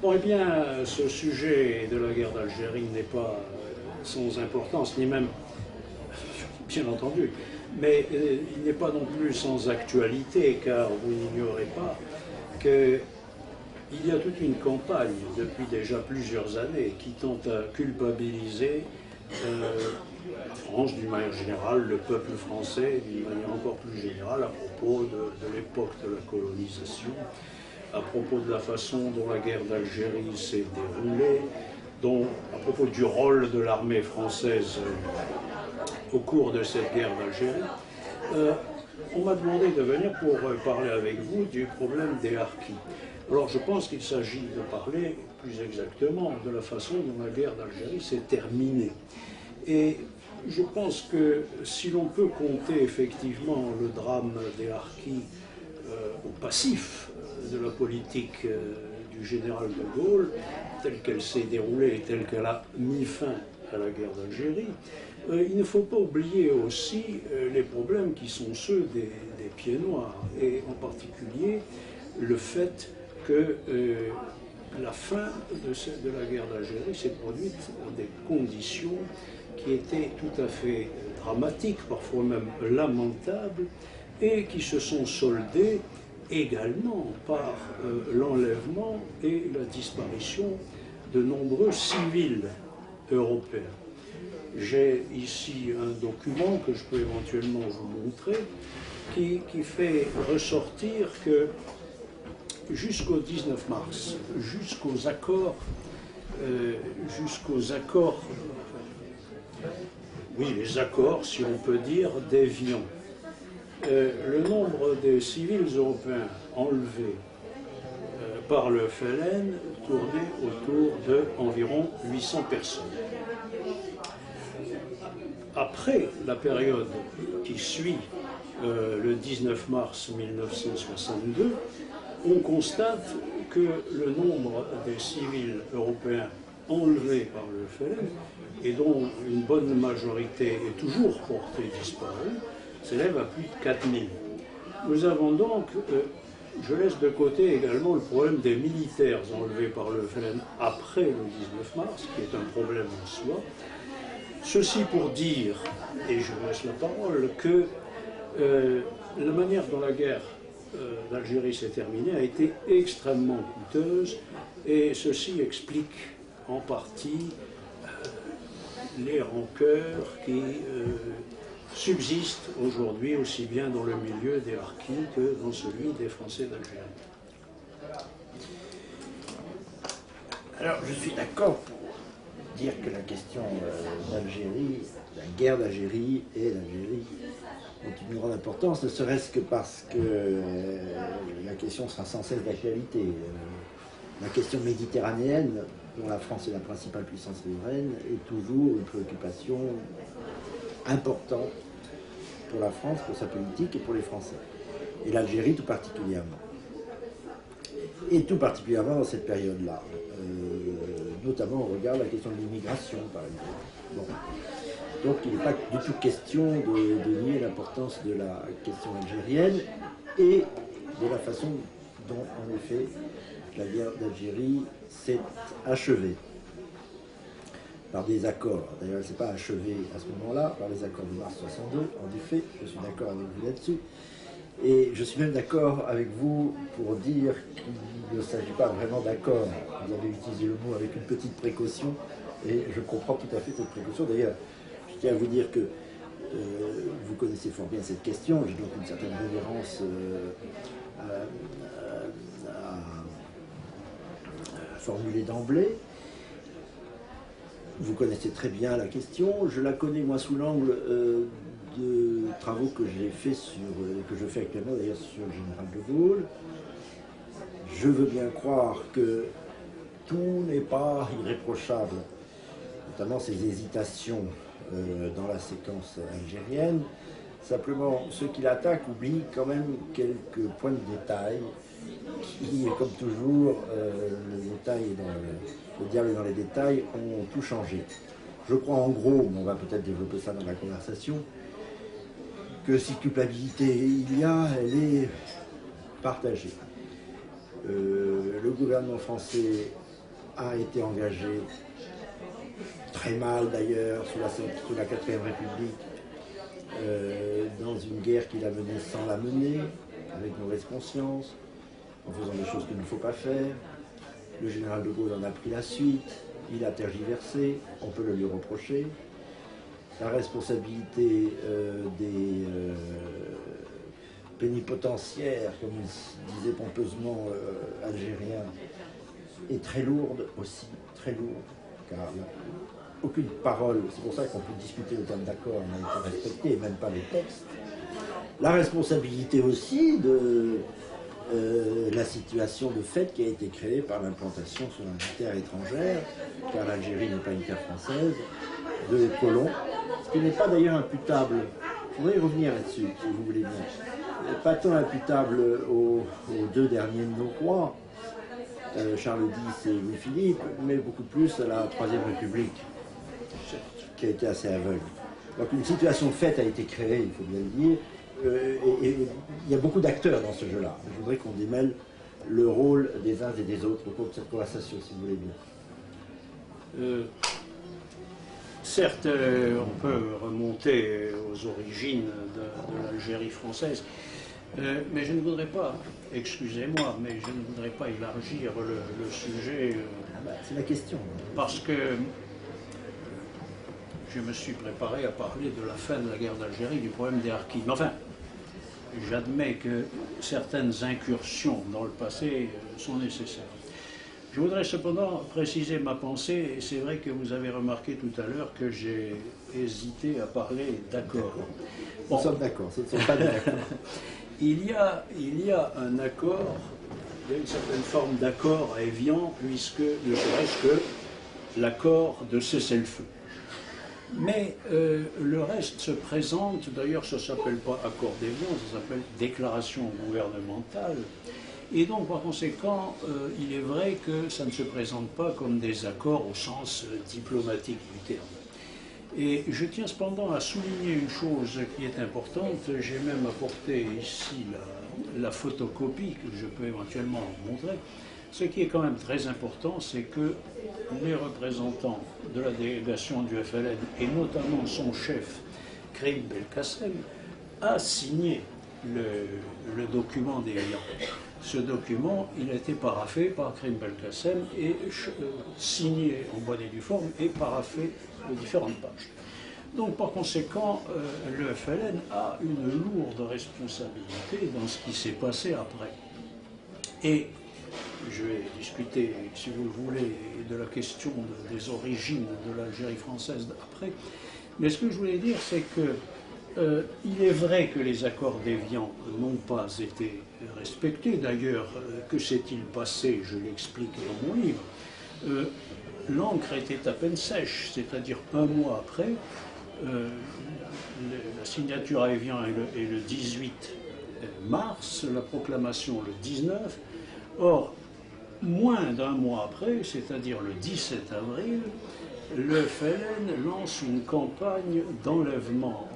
Bon, eh bien, ce sujet de la guerre d'Algérie n'est pas sans importance, ni même, bien entendu, mais il n'est pas non plus sans actualité, car vous n'ignorez pas qu'il y a toute une campagne depuis déjà plusieurs années qui tente à culpabiliser la France d'une manière générale, le peuple français d'une manière encore plus générale à propos de l'époque de la colonisation, à propos de la façon dont la guerre d'Algérie s'est déroulée, à propos du rôle de l'armée française au cours de cette guerre d'Algérie. On m'a demandé de venir pour parler avec vous du problème des harkis. Alors je pense qu'il s'agit de parler plus exactement de la façon dont la guerre d'Algérie s'est terminée. Et je pense que si l'on peut compter effectivement le drame des harkis au passif de la politique du général de Gaulle, telle qu'elle s'est déroulée et telle qu'elle a mis fin à la guerre d'Algérie, il ne faut pas oublier aussi les problèmes qui sont ceux des pieds noirs, et en particulier le fait que la fin de la guerre d'Algérie s'est produite dans des conditions qui étaient tout à fait dramatiques, parfois même lamentables, et qui se sont soldées également par l'enlèvement et la disparition de nombreux civils européens. J'ai ici un document que je peux éventuellement vous montrer qui fait ressortir que jusqu'au 19 mars, jusqu'aux accords, oui, les accords, si on peut dire, d'Évian, le nombre de civils européens enlevés par le FLN tournait autour d'environ 800 personnes. Après la période qui suit le 19 mars 1962, on constate que le nombre des civils européens enlevés par le FLN, et dont une bonne majorité est toujours portée disparue, s'élève à plus de 4000. Nous avons donc, je laisse de côté également le problème des militaires enlevés par le FLN après le 19 mars, qui est un problème en soi. Ceci pour dire, et je laisse la parole, que la manière dont la guerre d'Algérie s'est terminée a été extrêmement coûteuse, et ceci explique en partie les rancœurs qui subsistent aujourd'hui aussi bien dans le milieu des harkis que dans celui des Français d'Algérie. Alors, je suis d'accord pour dire que la question d'Algérie, la guerre d'Algérie et l'Algérie ont une grande importance, ne serait-ce que parce que la question sera sans cesse d'actualité. La question méditerranéenne, dont la France est la principale puissance riveraine, est toujours une préoccupation importante pour la France, pour sa politique et pour les Français. Et l'Algérie tout particulièrement. Et tout particulièrement dans cette période-là. Notamment au regard de la question de l'immigration, par exemple. Bon. Donc il n'est pas du tout question de nier l'importance de la question algérienne et de la façon dont, en effet, la guerre d'Algérie s'est achevée. Par des accords. D'ailleurs, elle ne s'est pas achevée à ce moment-là, par les accords de mars 62, en effet, je suis d'accord avec vous là-dessus. Et je suis même d'accord avec vous pour dire qu'il ne s'agit pas vraiment d'accord. Vous avez utilisé le mot avec une petite précaution, et je comprends tout à fait cette précaution. D'ailleurs, je tiens à vous dire que vous connaissez fort bien cette question, j'ai donc une certaine révérence à formuler d'emblée. Vous connaissez très bien la question, je la connais moi sous l'angle de travaux que j'ai fait que je fais actuellement d'ailleurs sur le général de Gaulle. Je veux bien croire que tout n'est pas irréprochable, notamment ces hésitations dans la séquence algérienne. Simplement, ceux qui l'attaquent oublient quand même quelques points de détail qui, comme toujours, le diable est dans les détails, ont tout changé. Je crois en gros, mais on va peut-être développer ça dans la conversation, que si culpabilité il y a, elle est partagée. Le gouvernement français a été engagé, très mal d'ailleurs, sous la 4ème République, dans une guerre qu'il a menée sans la mener, avec mauvaise conscience, en faisant des choses qu'il ne faut pas faire. Le général de Gaulle en a pris la suite, il a tergiversé, on peut le lui reprocher. La responsabilité des plénipotentiaires, comme il disait pompeusement algériens, est très lourde aussi, très lourde, car aucune parole, c'est pour ça qu'on peut discuter le terme d'accord, n'a été respecté, même pas les textes. La responsabilité aussi de la situation de fait qui a été créée par l'implantation sur une terre étrangère, car l'Algérie n'est pas une terre française, de colons, ce qui n'est pas d'ailleurs imputable, je voudrais y revenir là-dessus, si vous voulez bien, pas tant imputable aux deux derniers de nos rois, Charles X et Louis-Philippe, mais beaucoup plus à la Troisième République, qui a été assez aveugle. Donc une situation de fait a été créée, il faut bien le dire, et il y a beaucoup d'acteurs dans ce jeu-là. Je voudrais qu'on démêle le rôle des uns et des autres au cours de cette conversation, si vous voulez bien. Certes, on peut remonter aux origines de l'Algérie française, mais je ne voudrais pas, excusez-moi, mais je ne voudrais pas élargir le sujet. C'est la question. Parce que je me suis préparé à parler de la fin de la guerre d'Algérie, du problème des harkis. Mais enfin, j'admets que certaines incursions dans le passé sont nécessaires. Je voudrais cependant préciser ma pensée, et c'est vrai que vous avez remarqué tout à l'heure que j'ai hésité à parler d'accord. Bon. Nous sommes d'accord, ce ne sont pas des accords. Il y a un accord, il y a une certaine forme d'accord à Évian, puisque ne serait-ce que l'accord de cessez-le-feu. Mais le reste se présente, d'ailleurs ça ne s'appelle pas accord d'Évian, ça s'appelle déclaration gouvernementale. Et donc par conséquent, il est vrai que ça ne se présente pas comme des accords au sens diplomatique du terme. Et je tiens cependant à souligner une chose qui est importante, j'ai même apporté ici la photocopie que je peux éventuellement vous montrer. Ce qui est quand même très important, c'est que les représentants de la délégation du FLN, et notamment son chef, Karim Belkacem, a signé le document d'Évian. Ce document, il a été paraphé par Karim Belkacem et signé en bonne et due forme et paraphé de différentes pages. Donc par conséquent, le FLN a une lourde responsabilité dans ce qui s'est passé après. Et je vais discuter, si vous le voulez, de la question des origines de l'Algérie française après. Mais ce que je voulais dire, c'est que il est vrai que les accords d'Évian n'ont pas été respectés. D'ailleurs, que s'est-il passé? Je l'explique dans mon livre. L'encre était à peine sèche, c'est-à-dire un mois après. La signature à Évian est le 18 mars, la proclamation le 19. Or, moins d'un mois après, c'est-à-dire le 17 avril, le FLN lance une campagne d'enlèvement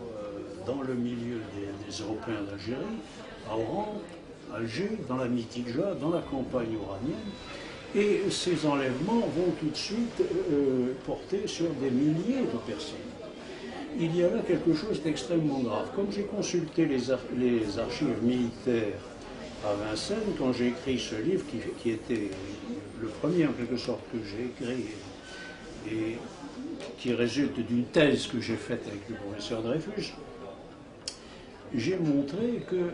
dans le milieu des Européens d'Algérie, à Oran, Alger, dans la Mitidja, dans la campagne oranienne. Et ces enlèvements vont tout de suite porter sur des milliers de personnes. Il y a là quelque chose d'extrêmement grave. Comme j'ai consulté les archives militaires à Vincennes, quand j'ai écrit ce livre, qui était le premier en quelque sorte que j'ai écrit, et qui résulte d'une thèse que j'ai faite avec le professeur Dreyfus, j'ai montré que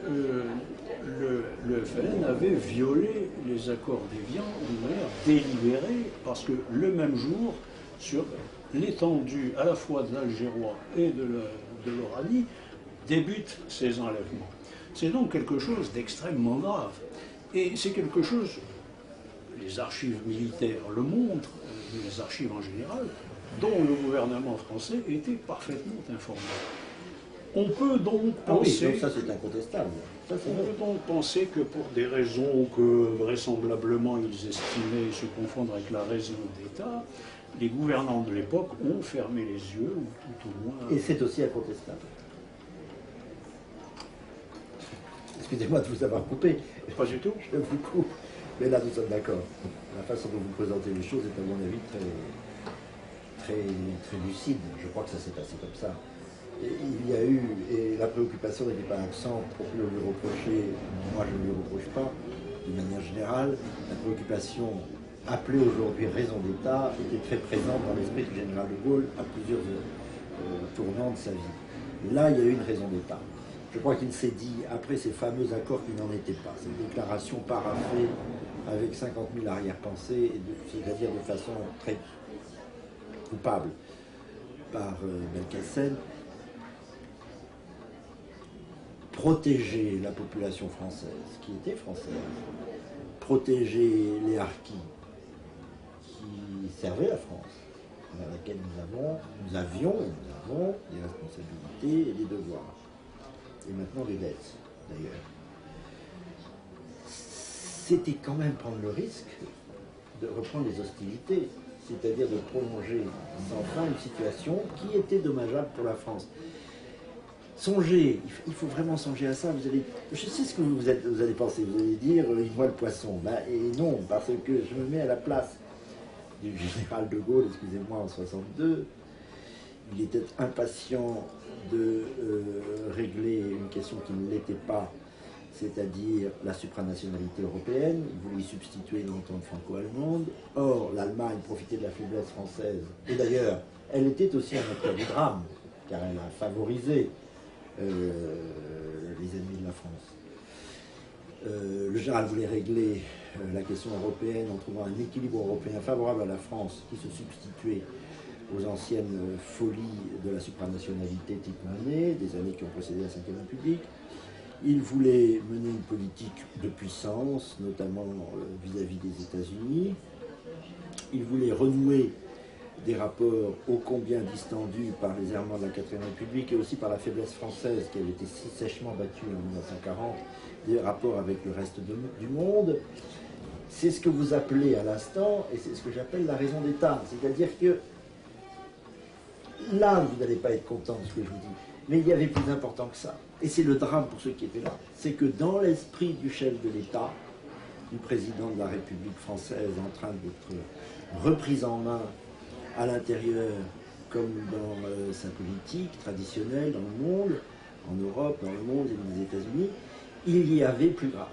le FLN avait violé les accords d'Évian d'une manière délibérée, parce que le même jour, sur l'étendue à la fois de l'Algérois et de l'Oranie, débutent ces enlèvements. C'est donc quelque chose d'extrêmement grave. Et c'est quelque chose, les archives militaires le montrent, les archives en général, dont le gouvernement français était parfaitement informé. On peut donc penser... Ah oui, donc ça c'est incontestable. Ça, c'est vrai. On peut donc penser que pour des raisons que vraisemblablement ils estimaient se confondre avec la raison d'État, les gouvernants de l'époque ont fermé les yeux, ou tout au moins... Et c'est aussi incontestable. Excusez-moi de vous avoir coupé. Pas du tout. Je vous coupe. Mais là, nous sommes d'accord. La façon dont vous présentez les choses est, à mon avis, très lucide. Je crois que ça s'est passé comme ça. Et il y a eu, et la préoccupation n'était pas absente pour le lui reprocher, moi je ne lui reproche pas, de manière générale, la préoccupation appelée aujourd'hui raison d'État était très présente dans l'esprit du général de Gaulle à plusieurs tournants de sa vie. Là, il y a eu une raison d'État. Je crois qu'il s'est dit, après ces fameux accords qui n'en étaient pas, cette déclaration paraphée avec 50 000 arrière-pensées, c'est-à-dire de façon très coupable par Belkacem, protéger la population française, qui était française, protéger les harkis qui servaient la France, à laquelle nous avions des responsabilités et des devoirs, et maintenant des dettes d'ailleurs. C'était quand même prendre le risque de reprendre les hostilités, c'est-à-dire de prolonger sans fin une situation qui était dommageable pour la France. Songez, il faut vraiment songer à ça. Je sais ce que vous allez penser, vous allez dire, il voit le poisson. Et non, parce que je me mets à la place du général de Gaulle, excusez-moi, en 62. Il était impatient de régler une question qui ne l'était pas, c'est-à-dire la supranationalité européenne. Il voulait y substituer l'entente franco-allemande. Or, l'Allemagne profitait de la faiblesse française. Et d'ailleurs, elle était aussi un acteur du drame, car elle a favorisé les ennemis de la France. Le général voulait régler la question européenne en trouvant un équilibre européen favorable à la France qui se substituait aux anciennes folies de la supranationalité type Monnet, des années qui ont précédé la Ve République. Il voulait mener une politique de puissance, notamment vis-à-vis des États-Unis. Il voulait renouer des rapports ô combien distendus par les errements de la Quatrième République et aussi par la faiblesse française qui avait été si sèchement battue en 1940, des rapports avec le reste du monde. C'est ce que vous appelez à l'instant, et c'est ce que j'appelle la raison d'État. C'est-à-dire que là, vous n'allez pas être content de ce que je vous dis, mais il y avait plus important que ça. Et c'est le drame pour ceux qui étaient là. C'est que dans l'esprit du chef de l'État, du président de la République française en train d'être reprise en main à l'intérieur comme dans sa politique traditionnelle dans le monde, en Europe, dans le monde et dans les États-Unis, il y avait plus grave.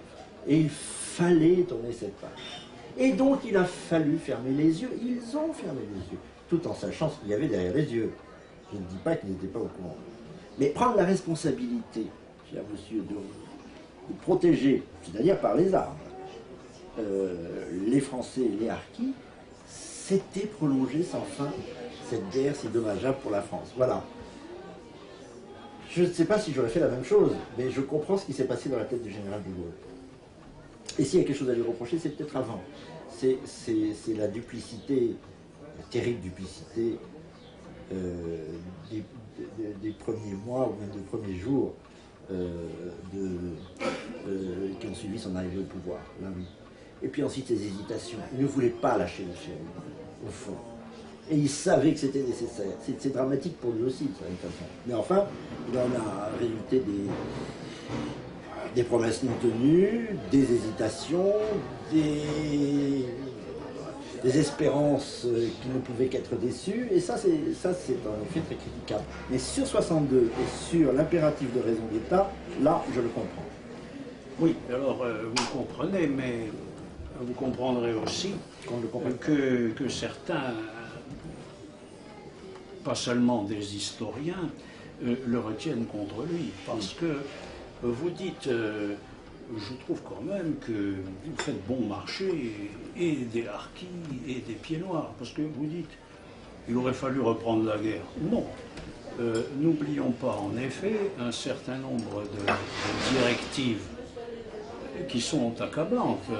Et il fallait tourner cette page. Et donc il a fallu fermer les yeux. Ils ont fermé les yeux, tout en sachant ce qu'il y avait derrière les yeux. Je ne dis pas qu'ils n'étaient pas au courant. Mais prendre la responsabilité, cher monsieur, de protéger, c'est-à-dire par les armes, les Français et les harkis, c'était prolonger sans fin cette guerre si dommageable pour la France. Voilà. Je ne sais pas si j'aurais fait la même chose, mais je comprends ce qui s'est passé dans la tête du général de Gaulle. Et s'il y a quelque chose à lui reprocher, c'est peut-être avant. C'est la duplicité, la terrible duplicité des premiers mois ou même des premiers jours qui ont suivi son arrivée au pouvoir. Là, oui. Et puis ensuite ses hésitations. Il ne voulait pas lâcher Michel, au fond. Et il savait que c'était nécessaire. C'est dramatique pour lui aussi, de certaine façon. Mais enfin, il en a résulté des promesses non tenues, des hésitations, des espérances qui ne pouvaient qu'être déçues. Et ça, c'est en effet très critiquable. Mais sur 62 et sur l'impératif de raison d'État, là, je le comprends. Oui, alors vous comprenez, mais vous comprendrez aussi que certains, pas seulement des historiens, le retiennent contre lui. Parce que vous dites, je trouve quand même que vous faites bon marché et des harkis et des pieds noirs. Parce que vous dites, il aurait fallu reprendre la guerre. Non. N'oublions pas en effet un certain nombre de directives qui sont accablantes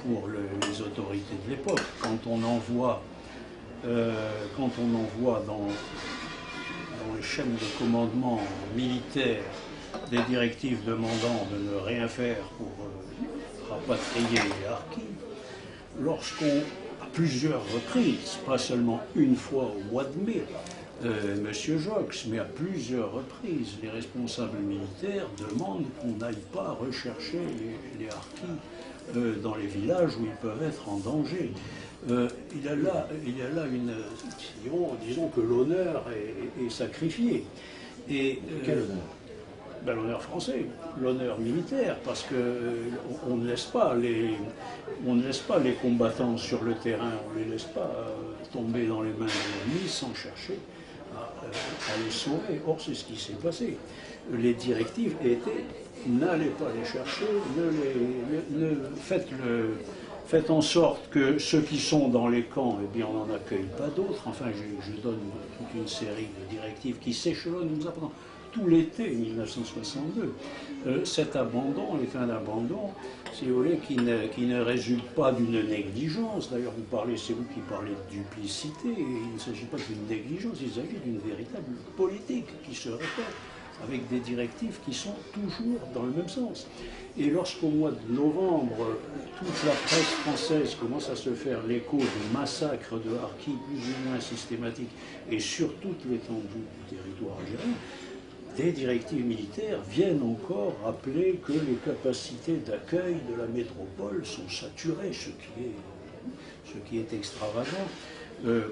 pour les autorités de l'époque. Quand on envoie dans les chaînes de commandement militaires des directives demandant de ne rien faire pour rapatrier les harkis, lorsqu'on, à plusieurs reprises, pas seulement une fois au mois de mai, M. Jox, mais à plusieurs reprises, les responsables militaires demandent qu'on n'aille pas rechercher les harkis dans les villages où ils peuvent être en danger. Il y a là une... disons que l'honneur est sacrifié. Et, quel honneur? Ben, l'honneur français, l'honneur militaire, parce qu'on ne laisse pas les combattants sur le terrain, on ne les laisse pas tomber dans les mains de l'ennemi sans chercher à les sauver. Or, c'est ce qui s'est passé. Les directives étaient: n'allez pas les chercher, faites en sorte que ceux qui sont dans les camps, eh bien, on n'en accueille pas d'autres. Enfin, je donne toute une série de directives qui s'échelonnent nous apprenant tout l'été 1962. Cet abandon est un abandon, si vous voulez, qui ne résulte pas d'une négligence. D'ailleurs, c'est vous qui parlez de duplicité, et il ne s'agit pas d'une négligence, il s'agit d'une véritable politique qui se répète, avec des directives qui sont toujours dans le même sens. Et lorsqu'au mois de novembre, toute la presse française commence à se faire l'écho de massacres de harkis plus ou moins systématiques, et sur toute l'étendue du territoire algérien, des directives militaires viennent encore rappeler que les capacités d'accueil de la métropole sont saturées, ce qui est extravagant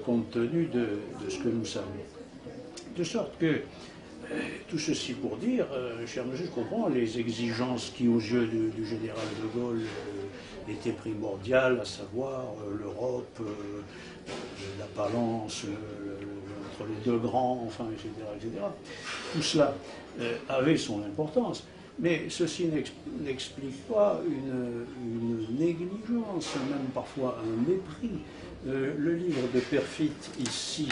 compte tenu de ce que nous savons. De sorte que, tout ceci pour dire, cher monsieur, je comprends les exigences qui, aux yeux du général de Gaulle, étaient primordiales, à savoir l'Europe, la balance, entre les deux grands, enfin, etc., etc. Tout cela avait son importance, mais ceci n'explique pas une négligence, même parfois un mépris. Le livre de Perfit, ici,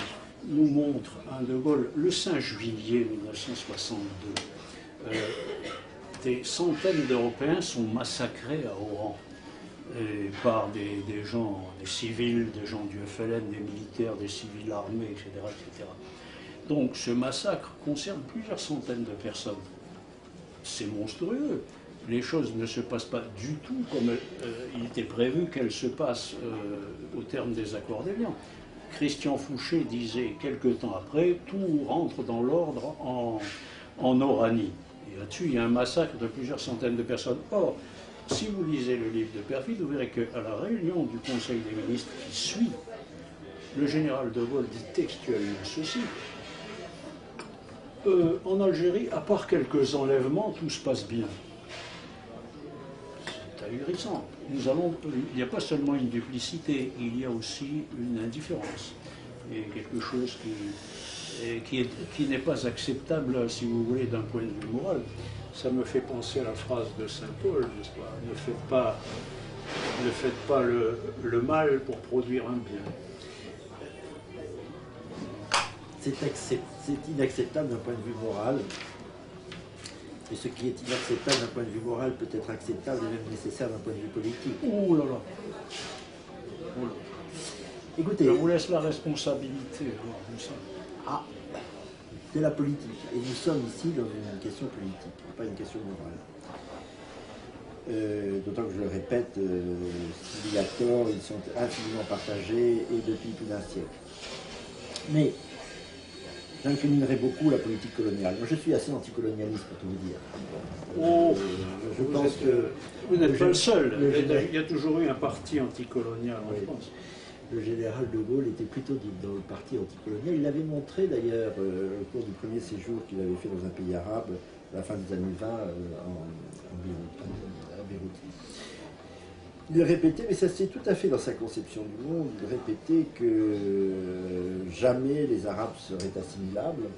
nous montre un de Gaulle, le 5 juillet 1962. Des centaines d'Européens sont massacrés à Oran par des gens, des civils, des gens du FLN, des militaires, des civils armés, etc., etc. Donc ce massacre concerne plusieurs centaines de personnes. C'est monstrueux. Les choses ne se passent pas du tout comme il était prévu qu'elles se passent au terme des accords d'Évian. Christian Fouché disait quelque temps après: tout rentre dans l'ordre en Oranie. Et là-dessus, il y a un massacre de plusieurs centaines de personnes. Or, si vous lisez le livre de Perfit, vous verrez qu'à la réunion du Conseil des ministres qui suit, le général de Gaulle dit textuellement ceci: en Algérie, à part quelques enlèvements, tout se passe bien. C'est ahurissant. Il n'y a pas seulement une duplicité, il y a aussi une indifférence. Et quelque chose qui n'est pas acceptable, si vous voulez, d'un point de vue moral. Ça me fait penser à la phrase de Saint Paul, n'est-ce pas? Ne faites pas le mal pour produire un bien. C'est inacceptable d'un point de vue moral. Et ce qui est inacceptable d'un point de vue moral peut être acceptable et même nécessaire d'un point de vue politique. Oh là là. Oh là. Écoutez, je vous laisse la responsabilité. Ah, de la politique. Et nous sommes ici dans une question politique, pas une question morale. D'autant que je le répète, s'il y a tort, ils sont infiniment partagés et depuis plus d'un siècle. Mais j'incriminerai beaucoup la politique coloniale. Moi, je suis assez anticolonialiste, pour tout vous dire. Je pense que vous n'êtes pas le seul. Il y a toujours eu un parti anticolonial en France. Le général de Gaulle était plutôt dans le parti anticolonial. Il l'avait montré d'ailleurs au cours du premier séjour qu'il avait fait dans un pays arabe à la fin des années 20 à Beyrouth. Il répétait, mais ça c'est tout à fait dans sa conception du monde, il répétait que jamais les Arabes seraient assimilables,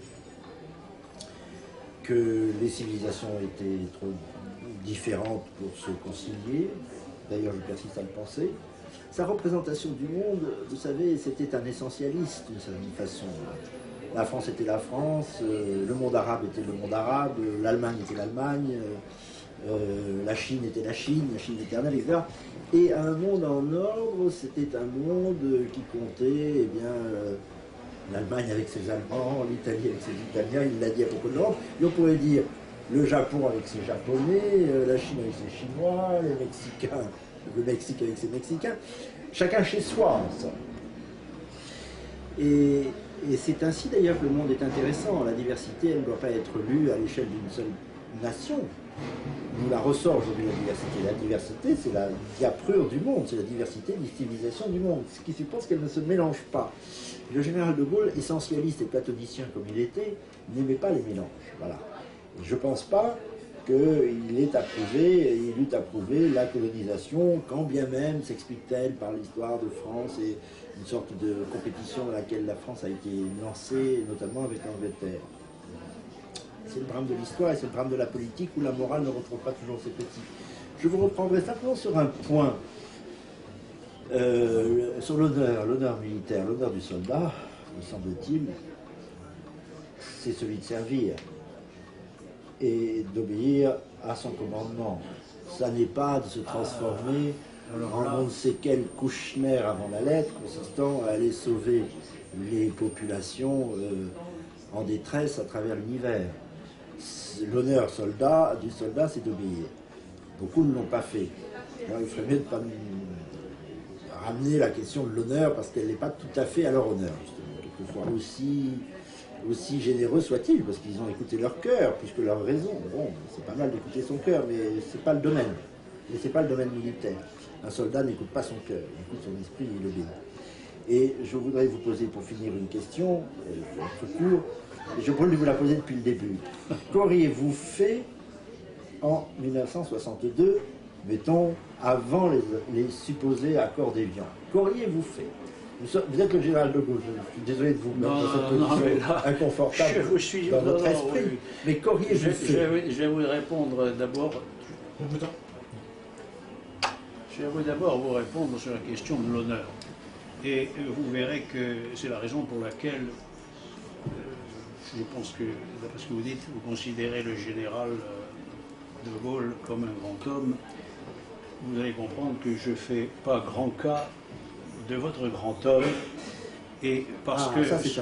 que les civilisations étaient trop différentes pour se concilier. D'ailleurs, je persiste à le penser. Sa représentation du monde, vous savez, c'était un essentialiste d'une certaine façon. La France était la France, le monde arabe était le monde arabe, l'Allemagne était l'Allemagne, la Chine était la Chine éternelle, etc. Et un monde en ordre, c'était un monde qui comptait, eh bien, l'Allemagne avec ses Allemands, l'Italie avec ses Italiens, il l'a dit à propos de l'Europe. Et on pourrait dire, le Japon avec ses Japonais, la Chine avec ses Chinois, les Mexicains, le Mexique avec ses Mexicains, chacun chez soi en somme. Et c'est ainsi d'ailleurs que le monde est intéressant. La diversité, elle ne doit pas être lue à l'échelle d'une seule nation. Nous la ressort aujourd'hui la diversité. La diversité, c'est la diaprure du monde, c'est la diversité des civilisations du monde, ce qui suppose qu'elle ne se mélange pas. Le général de Gaulle, essentialiste et platonicien comme il était, n'aimait pas les mélanges. Voilà. Et je ne pense pas qu'il eût approuvé la colonisation, quand bien même s'explique-t-elle par l'histoire de France et une sorte de compétition dans laquelle la France a été lancée, notamment avec l'Angleterre. C'est le drame de l'histoire et c'est le drame de la politique où la morale ne retrouve pas toujours ses petits. Je vous reprendrai simplement sur un point, sur l'honneur militaire, l'honneur du soldat, me semble-t-il, c'est celui de servir et d'obéir à son commandement. Ça n'est pas de se transformer en on ne sait quel Kouchner avant la lettre, consistant à aller sauver les populations en détresse à travers l'univers. L'honneur du soldat, c'est d'obéir. Beaucoup ne l'ont pas fait. Alors, il ferait mieux de ne pas ramener la question de l'honneur parce qu'elle n'est pas tout à fait à leur honneur, justement. Quelquefois aussi généreux soit-il, parce qu'ils ont écouté leur cœur, puisque leur raison. Bon, c'est pas mal d'écouter son cœur, mais c'est pas le domaine. Et c'est pas le domaine militaire. Un soldat n'écoute pas son cœur, il écoute son esprit et il obéit. Et je voudrais vous poser pour finir une question, notre cours. Je voulais vous la poser depuis le début. Qu'auriez-vous fait en 1962, mettons, avant les supposés accords d'Évian? Qu'auriez-vous fait? Vous êtes le général de Gaulle, je suis désolé de vous mettre dans cette position inconfortable dans votre esprit, oui. Mais qu'auriez-vous fait? Je vais vous répondre d'abord. Je vais d'abord vous répondre sur la question de l'honneur. Et vous verrez que c'est la raison pour laquelle je pense que, d'après ce que vous dites, vous considérez le général de Gaulle comme un grand homme. Vous allez comprendre que je ne fais pas grand cas de votre grand homme. Et parce que ce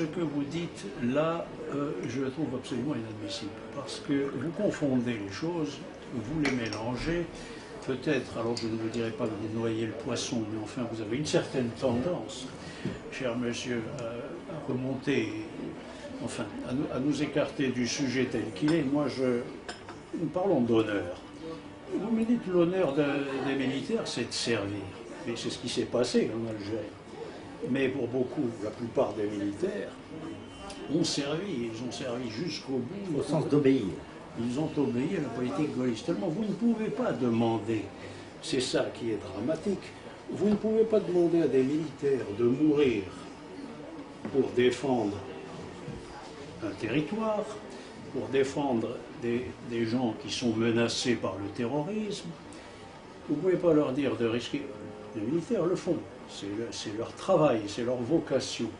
que vous dites là, je le trouve absolument inadmissible. Parce que vous confondez les choses, vous les mélangez. Peut-être, alors je ne vous dirai pas que vous noyez le poisson, mais enfin vous avez une certaine tendance, cher monsieur, à remonter, enfin, à nous écarter du sujet tel qu'il est. Moi, nous parlons d'honneur. Vous me dites l'honneur des militaires, c'est de servir. Et c'est ce qui s'est passé en Algérie. Mais pour beaucoup, la plupart des militaires ont servi, ils ont servi jusqu'au bout. Au sens d'obéir. Ils ont obéi à la politique gaulliste. Tellement vous ne pouvez pas demander, c'est ça qui est dramatique, vous ne pouvez pas demander à des militaires de mourir pour défendre un territoire, pour défendre des gens qui sont menacés par le terrorisme. Vous ne pouvez pas leur dire de risquer. Les militaires le font, c'est leur travail, c'est leur vocation.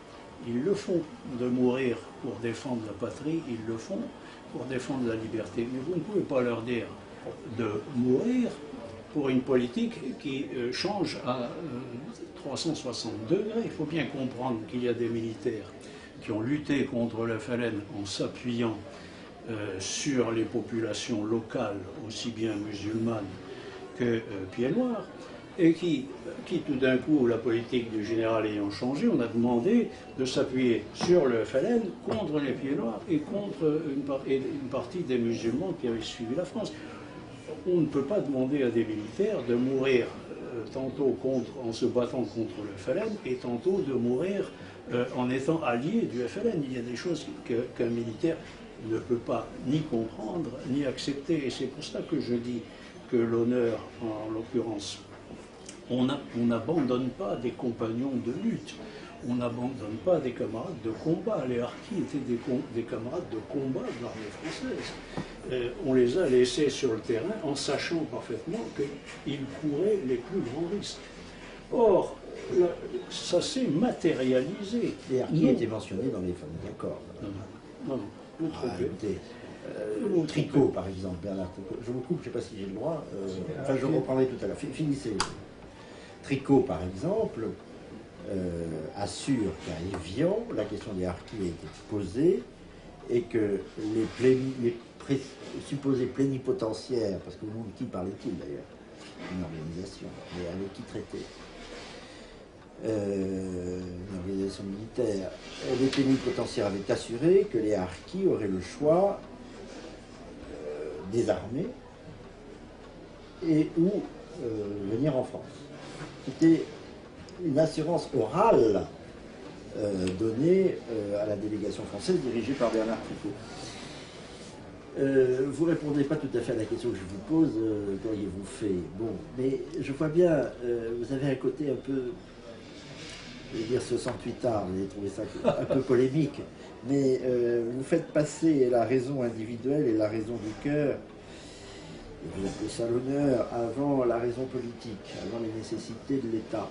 Ils le font, de mourir pour défendre la patrie, ils le font pour défendre la liberté. Mais vous ne pouvez pas leur dire de mourir pour une politique qui change à 360 degrés. Il faut bien comprendre qu'il y a des militaires qui ont lutté contre le FLN en s'appuyant sur les populations locales, aussi bien musulmanes que pieds noirs, et qui tout d'un coup, la politique du général ayant changé, on a demandé de s'appuyer sur le FLN contre les pieds noirs et contre une partie des musulmans qui avaient suivi la France. On ne peut pas demander à des militaires de mourir tantôt en se battant contre le FLN et tantôt de mourir en étant allié du FLN. Il y a des choses qu'un militaire ne peut pas ni comprendre ni accepter. Et c'est pour ça que je dis que l'honneur, en l'occurrence, on n'abandonne pas des compagnons de lutte, on n'abandonne pas des camarades de combat. Les harkis étaient des camarades de combat de l'armée française. On les a laissés sur le terrain en sachant parfaitement qu'ils couraient les plus grands risques. Or, ça s'est matérialisé. Les harkis étaient mentionnés dans les fameux accords. Non, vous trompez. Tricot, par exemple, Bernard Tricot. Je vous coupe, je ne sais pas si j'ai le droit. Enfin, je reprendrai tout à l'heure. Finissez. Tricot, par exemple, assure qu'à Évian, la question des harkis a été posée et que supposés plénipotentiaires, parce que le nom de qui parlait-il d'ailleurs? Une organisation, mais avec qui traiter? Une organisation militaire. Les plénipotentiaires avaient assuré que les harkis auraient le choix des armées et ou venir en France. C'était une assurance orale donnée à la délégation française dirigée par Bernard Foucault. Vous ne répondez pas tout à fait à la question que je vous pose, qu'auriez-vous fait? Bon, mais je vois bien, vous avez un côté un peu, je vais dire 68 ans, vous avez trouvé ça un peu polémique, mais vous faites passer la raison individuelle et la raison du cœur, et vous appelez ça l'honneur, avant la raison politique, avant les nécessités de l'État.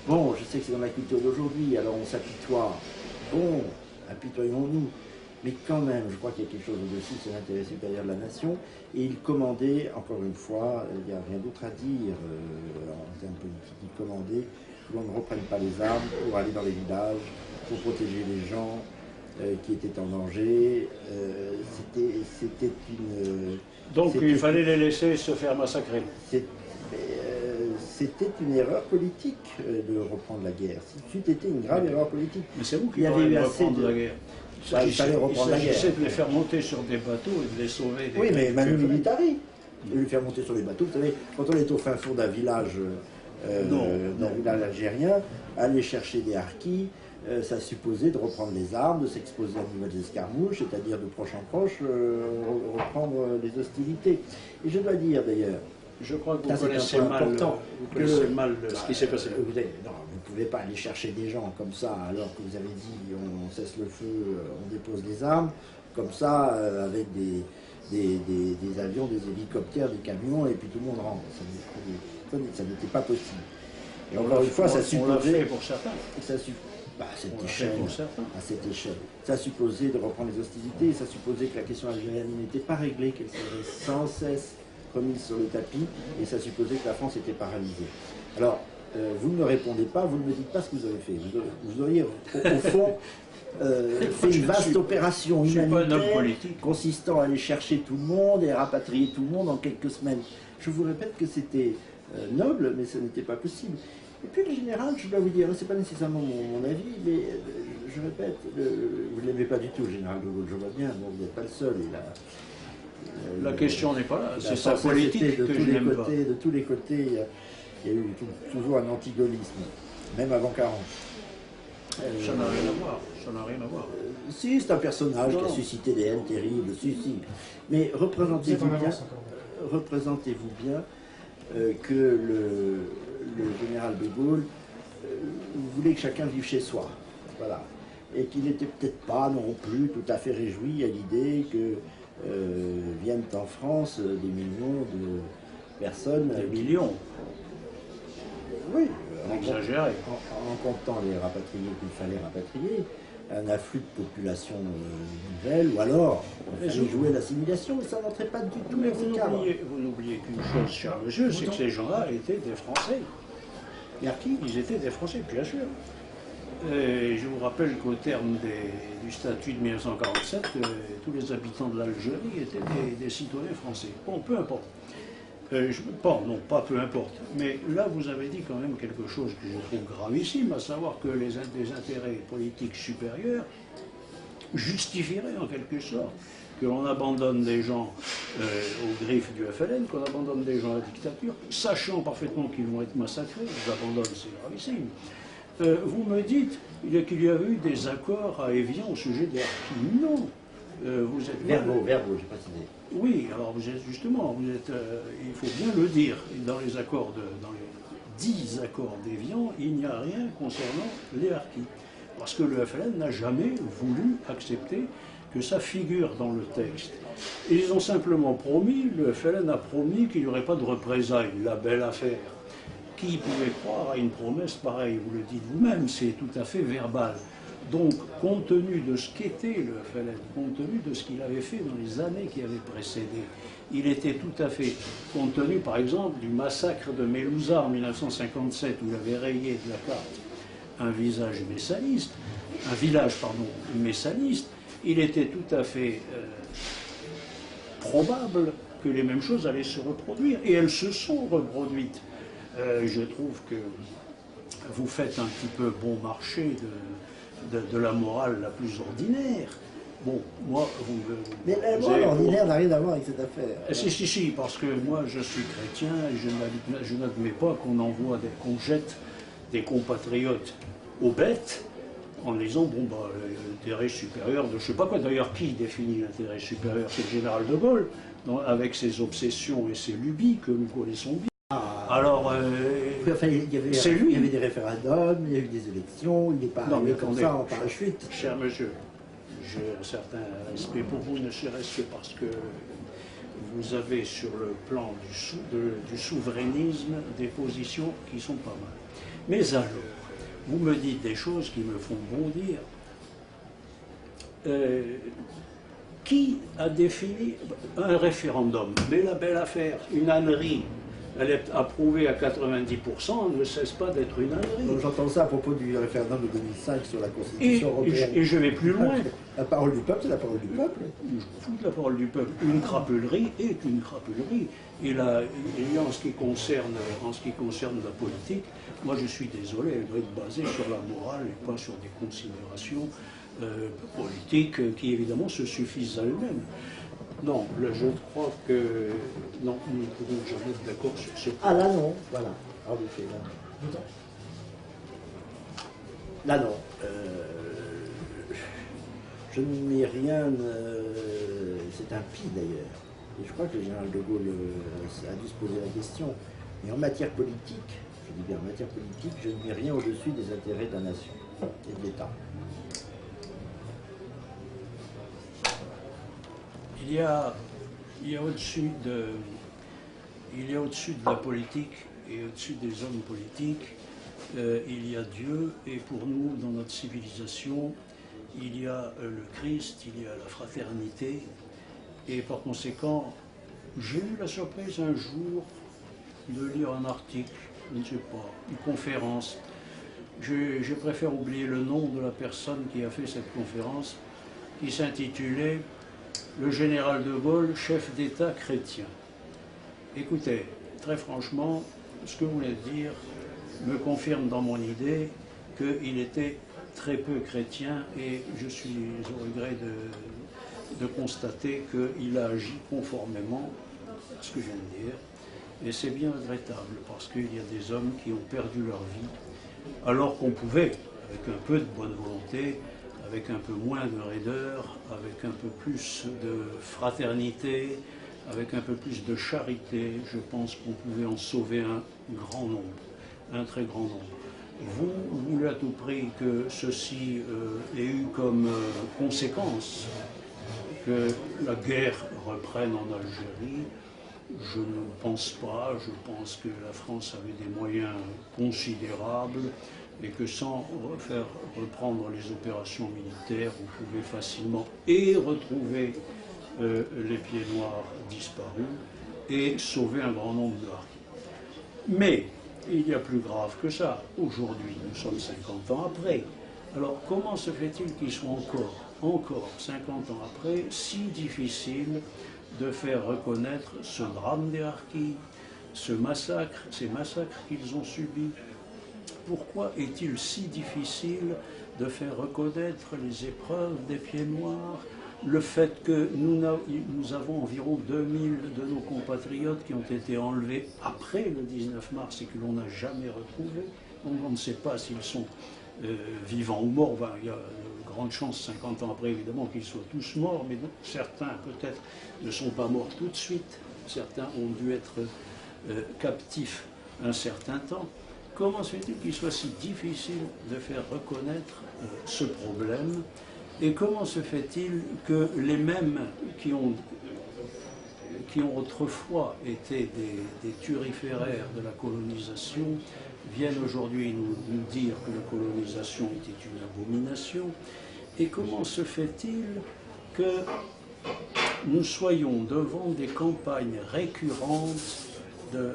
Bon, je sais que c'est dans la culture d'aujourd'hui, alors on s'apitoie. Bon, apitoyons-nous. Mais quand même, je crois qu'il y a quelque chose au-dessus, c'est l'intérêt supérieur de la nation. Et il commandait, encore une fois, il n'y a rien d'autre à dire en termes politiques, il commandait que l'on ne reprenne pas les armes pour aller dans les villages, pour protéger les gens qui étaient en danger. C'était une... Donc il fallait les laisser se faire massacrer. C'était une erreur politique de reprendre la guerre. C'eût été une grave erreur politique. Mais c'est vous qui parlez de reprendre la guerre. Il fallait reprendre la guerre. Il s'agissait de les faire monter sur des bateaux et de les sauver. Oui, mais Manu Militari, de les faire monter sur les bateaux. Vous savez, quand on est au fin fond d'un village, algérien, aller chercher des harkis, ça supposait de reprendre les armes, de s'exposer à nouvelles escarmouches, c'est-à-dire de proche en proche, reprendre les hostilités. Et je dois dire d'ailleurs, je crois que vous connaissez mal ce qui s'est passé. Vous ne pouvez pas aller chercher des gens comme ça, alors que vous avez dit on cesse le feu, on dépose les armes, comme ça, avec des avions, des hélicoptères, des camions, et puis tout le monde rentre. Ça n'était pas possible. Et encore une fois, ça supposait... On l'a fait pour certains. À cette échelle. Ça supposait de reprendre les hostilités, ça supposait que la question algérienne n'était pas réglée, qu'elle serait sans cesse remise sur le tapis, et ça supposait que la France était paralysée. Alors, vous ne me répondez pas, vous ne me dites pas ce que vous avez fait. Vous auriez, au fond, fait une vaste opération humanitaire consistant à aller chercher tout le monde et à rapatrier tout le monde en quelques semaines. Je vous répète que c'était noble, mais ce n'était pas possible. Et puis le général, je dois vous dire, ce n'est pas nécessairement mon avis, mais je répète, vous ne l'aimez pas du tout, le général de Gaulle, je vois bien, bon, vous n'êtes pas le seul. La question n'est pas là, c'est sa politique que je n'aime pas. De tous les côtés, il y a eu toujours un antigaullisme, même avant 40. Ça n'a rien à voir, ça n'a rien à voir. Si, c'est un personnage qui a suscité des haines terribles, si. Mais représentez-vous bien que le général de Gaulle voulait que chacun vive chez soi. Voilà. Et qu'il n'était peut-être pas non plus tout à fait réjoui à l'idée que viennent en France des millions de personnes. Des millions. Oui. Exagéré. En comptant les rapatriés qu'il fallait rapatrier, un afflux de population nouvelle, ou alors on fallait jouer l'assimilation, mais ça n'entrait pas du tout dans ce cadre. Vous n'oubliez qu'une chose, cher monsieur, c'est que ces gens-là étaient des Français. Ils étaient des Français, bien sûr. Et je vous rappelle qu'au terme du statut de 1947, tous les habitants de l'Algérie étaient des citoyens français. Bon, peu importe. Pas peu importe. Mais là, vous avez dit quand même quelque chose que je trouve gravissime, à savoir que des intérêts politiques supérieurs justifieraient en quelque sorte que l'on abandonne des gens aux griffes du FLN, qu'on abandonne des gens à la dictature, sachant parfaitement qu'ils vont être massacrés. Les abandonne, c'est gravissime. Vous me dites qu'il y avait eu des accords à Évian au sujet des harkis. Non. Vous êtes Verbaux, j'ai précisé. Oui, alors vous êtes justement, il faut bien le dire, dans les 10 accords d'Évian, il n'y a rien concernant les harkis. Parce que le FLN n'a jamais voulu accepter que ça figure dans le texte. Ils ont simplement promis, le FLN a promis qu'il n'y aurait pas de représailles, la belle affaire. Qui pouvait croire à une promesse pareille? Vous le dites vous-même, c'est tout à fait verbal. Donc, compte tenu de ce qu'était le FLN, compte tenu de ce qu'il avait fait dans les années qui avaient précédé, il était tout à fait, compte tenu par exemple du massacre de Mélouza en 1957, où il avait rayé de la carte un village messaliste, il était tout à fait probable que les mêmes choses allaient se reproduire, et elles se sont reproduites. Je trouve que vous faites un petit peu bon marché de la morale la plus ordinaire. Bon, moi, Mais la morale ordinaire n'a rien à voir avec cette affaire. Si, parce que moi, je suis chrétien et je n'admets pas qu'on jette des compatriotes aux bêtes en disant, bon, bah, l'intérêt supérieur de je sais pas quoi. D'ailleurs, qui définit l'intérêt supérieur? C'est le général de Gaulle, avec ses obsessions et ses lubies que nous connaissons bien. Alors, enfin, c'est lui. Il y avait des référendums, il y a eu des élections, il n'est pas arrivé comme ça en parachute. Cher monsieur, j'ai un certain respect pour vous, ne serait-ce que parce que vous avez sur le plan du souverainisme des positions qui sont pas mal. Mais alors, vous me dites des choses qui me font bondir. Qui a défini un référendum? Mais la belle affaire, une ânerie. Elle est approuvée à 90%, elle ne cesse pas d'être une ânerie. J'entends ça à propos du référendum de 2005 sur la Constitution européenne. Et je vais plus loin. La parole du peuple, c'est la parole du peuple. Je fous de la parole du peuple. Une crapulerie est une crapulerie. Et en ce qui concerne la politique, moi je suis désolé, elle doit être basée sur la morale et pas sur des considérations politiques qui évidemment se suffisent à elles-mêmes. Non, là, je crois que... Non, nous ne pouvons jamais être d'accord sur ce point. Ah là non, voilà. En effet, là non. Là non. Je ne mets rien... c'est un pis d'ailleurs. Et je crois que le général de Gaulle a dû se poser la question. Mais en matière politique, je dis bien en matière politique, je ne mets rien au-dessus des intérêts de la nation et de l'État. Il y a au-dessus de la politique et au-dessus des hommes politiques, il y a Dieu, et pour nous, dans notre civilisation, il y a le Christ, il y a la fraternité, et par conséquent, j'ai eu la surprise un jour de lire un article, je ne sais pas, une conférence. Je préfère oublier le nom de la personne qui a fait cette conférence, qui s'intitulait « Le général de Gaulle, chef d'État chrétien ». Écoutez, très franchement, ce que vous voulez dire me confirme dans mon idée qu'il était très peu chrétien, et je suis au regret de constater qu'il a agi conformément à ce que je viens de dire. Et c'est bien regrettable, parce qu'il y a des hommes qui ont perdu leur vie, alors qu'on pouvait, avec un peu de bonne volonté, avec un peu moins de raideur, avec un peu plus de fraternité, avec un peu plus de charité, je pense qu'on pouvait en sauver un grand nombre, un très grand nombre. Vous voulez à tout prix que ceci ait eu comme conséquence que la guerre reprenne en Algérie. Je ne pense pas, je pense que la France avait des moyens considérables et que sans faire reprendre les opérations militaires, vous pouvez facilement retrouver les pieds noirs disparus et sauver un grand nombre de harkis. Mais il y a plus grave que ça. Aujourd'hui, nous sommes 50 ans après. Alors comment se fait-il qu'il soit encore 50 ans après, si difficile de faire reconnaître ce drame des harkis, ces massacres qu'ils ont subis? Pourquoi est-il si difficile de faire reconnaître les épreuves des pieds noirs, le fait que nous avons environ 2000 de nos compatriotes qui ont été enlevés après le 19 mars et que l'on n'a jamais retrouvés? Donc on ne sait pas s'ils sont vivants ou morts. Ben, il y a de grandes chances, 50 ans après évidemment, qu'ils soient tous morts, mais certains peut-être ne sont pas morts tout de suite. Certains ont dû être captifs un certain temps. Comment se fait-il qu'il soit si difficile de faire reconnaître ce problème? Et comment se fait-il que les mêmes qui ont autrefois été des turiféraires de la colonisation viennent aujourd'hui nous dire que la colonisation était une abomination? Et comment se fait-il que nous soyons devant des campagnes récurrentes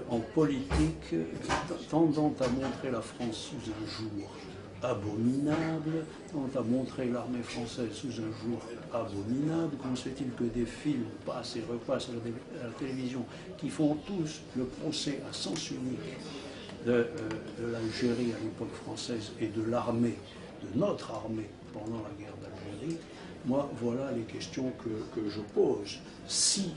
en politique tendant à montrer la France sous un jour? abominable. On a montré l'armée française sous un jour abominable. Comment se fait-il que des films passent et repassent à la télévision qui font tous le procès à sens unique de l'Algérie à l'époque française et de l'armée, de notre armée pendant la guerre d'Algérie? Moi, voilà les questions que je pose. Si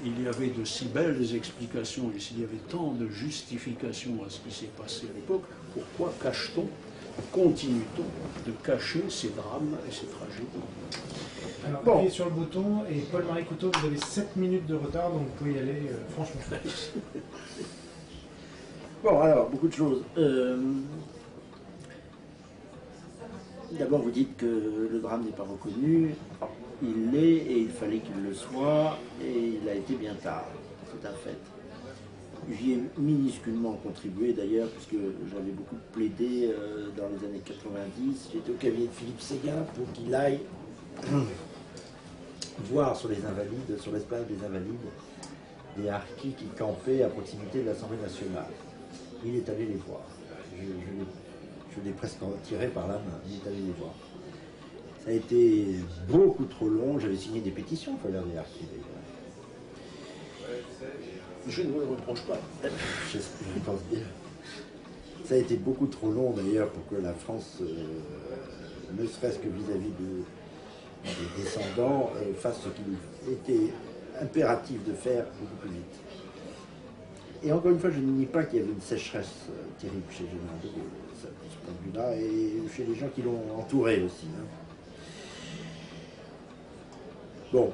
il y avait de si belles explications et s'il y avait tant de justifications à ce qui s'est passé à l'époque, pourquoi cache-t-on, continue-t-on de cacher ces drames et ces tragédies? Alors, appuyez sur le bouton et Paul-Marie Couteau, vous avez 7 minutes de retard, donc vous pouvez y aller franchement. Bon, alors, beaucoup de choses. D'abord, vous dites que le drame n'est pas reconnu. Il l'est et il fallait qu'il le soit, et il a été bien tard, c'est un fait. J'y ai minusculement contribué d'ailleurs, puisque j'avais beaucoup plaidé dans les années 90. J'étais au cabinet de Philippe Séguin pour qu'il aille voir sur les Invalides, sur l'esplanade des Invalides, des harkis qui campaient à proximité de l'Assemblée nationale. Il est allé les voir. Je l'ai presque tiré par la main. Il est allé les voir. Ça a été beaucoup trop long. J'avais signé des pétitions pour aller des harkis. Je ne vous le reproche pas. Je pense bien. Ça a été beaucoup trop long d'ailleurs pour que la France, ne serait-ce que vis-à-vis des descendants, fasse ce qu'il était impératif de faire beaucoup plus vite. Et encore une fois, je ne nie pas qu'il y avait une sécheresse terrible chez Général de Gaulle, de ce point de vue-là, et chez les gens qui l'ont entouré aussi. Hein. Bon,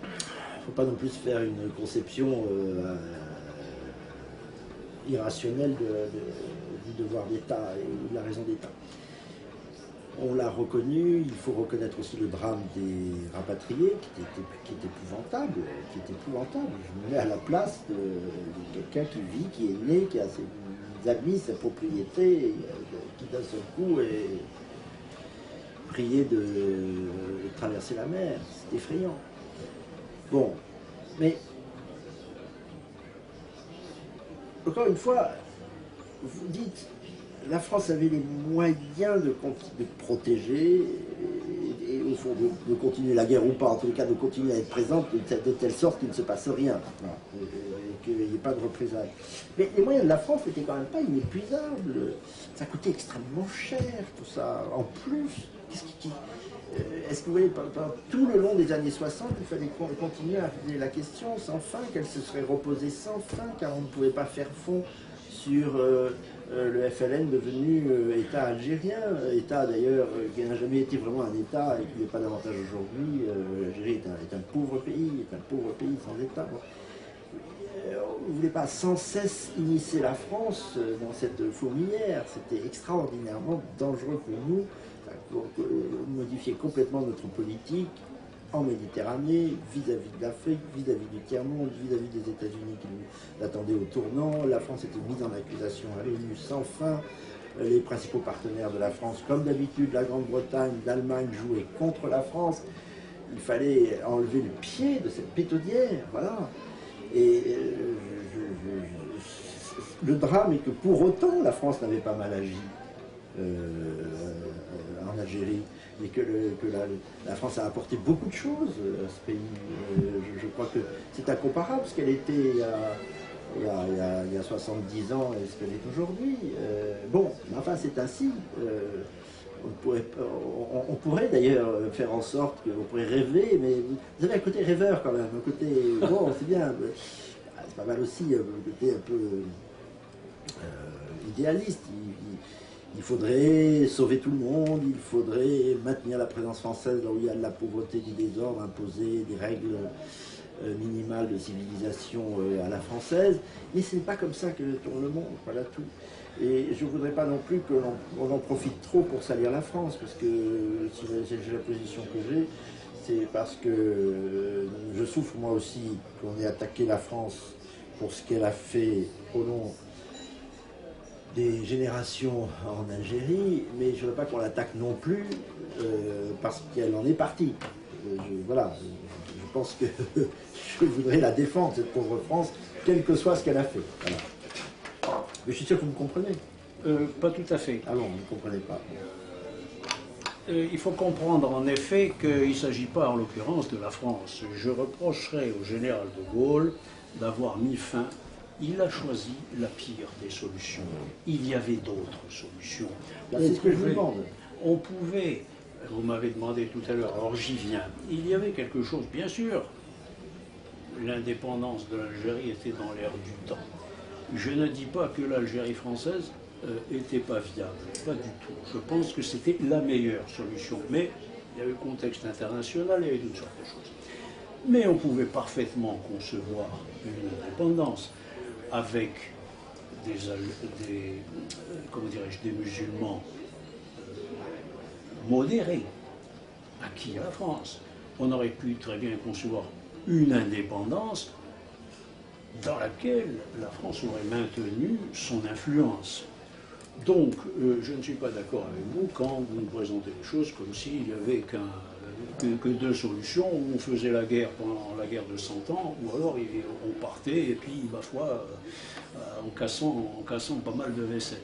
il ne faut pas non plus faire une conception irrationnelle du devoir d'État et de la raison d'État. On l'a reconnu, il faut reconnaître aussi le drame des rapatriés qui est épouvantable, Je me mets à la place de quelqu'un qui vit, qui est né, qui a ses amis, sa propriété, qui d'un seul coup est prié de traverser la mer. C'est effrayant. Bon, mais encore une fois, vous dites, la France avait les moyens de protéger et au fond de continuer la guerre ou pas, en tout cas de continuer à être présente de telle sorte qu'il ne se passe rien, et qu'il n'y ait pas de représailles. Mais les moyens de la France n'étaient quand même pas inépuisables. Ça coûtait extrêmement cher, tout ça. En plus, est-ce que vous voyez, tout le long des années 60, il fallait continuer à poser la question sans fin, qu'elle se serait reposée sans fin, car on ne pouvait pas faire fond sur le FLN devenu État algérien, État d'ailleurs qui n'a jamais été vraiment un État et qui n'est pas davantage aujourd'hui. L'Algérie est un pauvre pays, sans État. On ne voulait pas sans cesse immiscer la France dans cette fourmilière. C'était extraordinairement dangereux pour nous, pour modifier complètement notre politique en Méditerranée, vis-à-vis de l'Afrique, vis-à-vis du tiers-monde, vis-à-vis des États-Unis qui nous attendaient au tournant. La France était mise en accusation à l'ONU sans fin. Les principaux partenaires de la France, comme d'habitude, la Grande-Bretagne, l'Allemagne, jouaient contre la France. Il fallait enlever le pied de cette pétaudière, voilà. Et le drame est que pour autant, la France n'avait pas mal agi en Algérie. Et que la France a apporté beaucoup de choses à ce pays. Je crois que c'est incomparable ce qu'elle était il y a 70 ans et ce qu'elle est aujourd'hui. Bon, mais enfin c'est ainsi. On pourrait d'ailleurs faire en sorte qu'on pourrait rêver, mais vous avez un côté rêveur quand même, un côté, bon c'est bien, c'est pas mal aussi, un côté un peu idéaliste. Il faudrait sauver tout le monde, il faudrait maintenir la présence française là où il y a de la pauvreté, du désordre, imposer des règles minimales de civilisation à la française. Mais ce n'est pas comme ça que tourne le monde, voilà tout. Et je ne voudrais pas non plus qu'on en profite trop pour salir la France, parce que si j'ai la position que j'ai, c'est parce que je souffre moi aussi qu'on ait attaqué la France pour ce qu'elle a fait au long des générations en Algérie, mais je ne veux pas qu'on l'attaque non plus parce qu'elle en est partie. Voilà, je pense que je voudrais la défendre, cette pauvre France, quel que soit ce qu'elle a fait. Voilà. Mais je suis sûr que vous me comprenez. Pas tout à fait. Ah bon, vous ne comprenez pas. Il faut comprendre en effet qu'il ne s'agit pas en l'occurrence de la France. Je reprocherais au général de Gaulle d'avoir mis fin. Il a choisi la pire des solutions. Il y avait d'autres solutions. C'est ce que je vous demande. On pouvait, vous m'avez demandé tout à l'heure, alors j'y viens, il y avait quelque chose, bien sûr, l'indépendance de l'Algérie était dans l'air du temps. Je ne dis pas que l'Algérie française n'était pas viable, pas du tout. Je pense que c'était la meilleure solution, mais il y avait le contexte international, il y avait toutes sortes de choses. Mais on pouvait parfaitement concevoir une indépendance avec comment dirais-je, des musulmans modérés, acquis à la France. On aurait pu très bien concevoir une indépendance dans laquelle la France aurait maintenu son influence. Donc, je ne suis pas d'accord avec vous quand vous me présentez les choses comme s'il n'y avait que deux solutions, où on faisait la guerre pendant la guerre de 100 ans, ou alors on partait, et puis, ma foi, en cassant pas mal de vaisselle.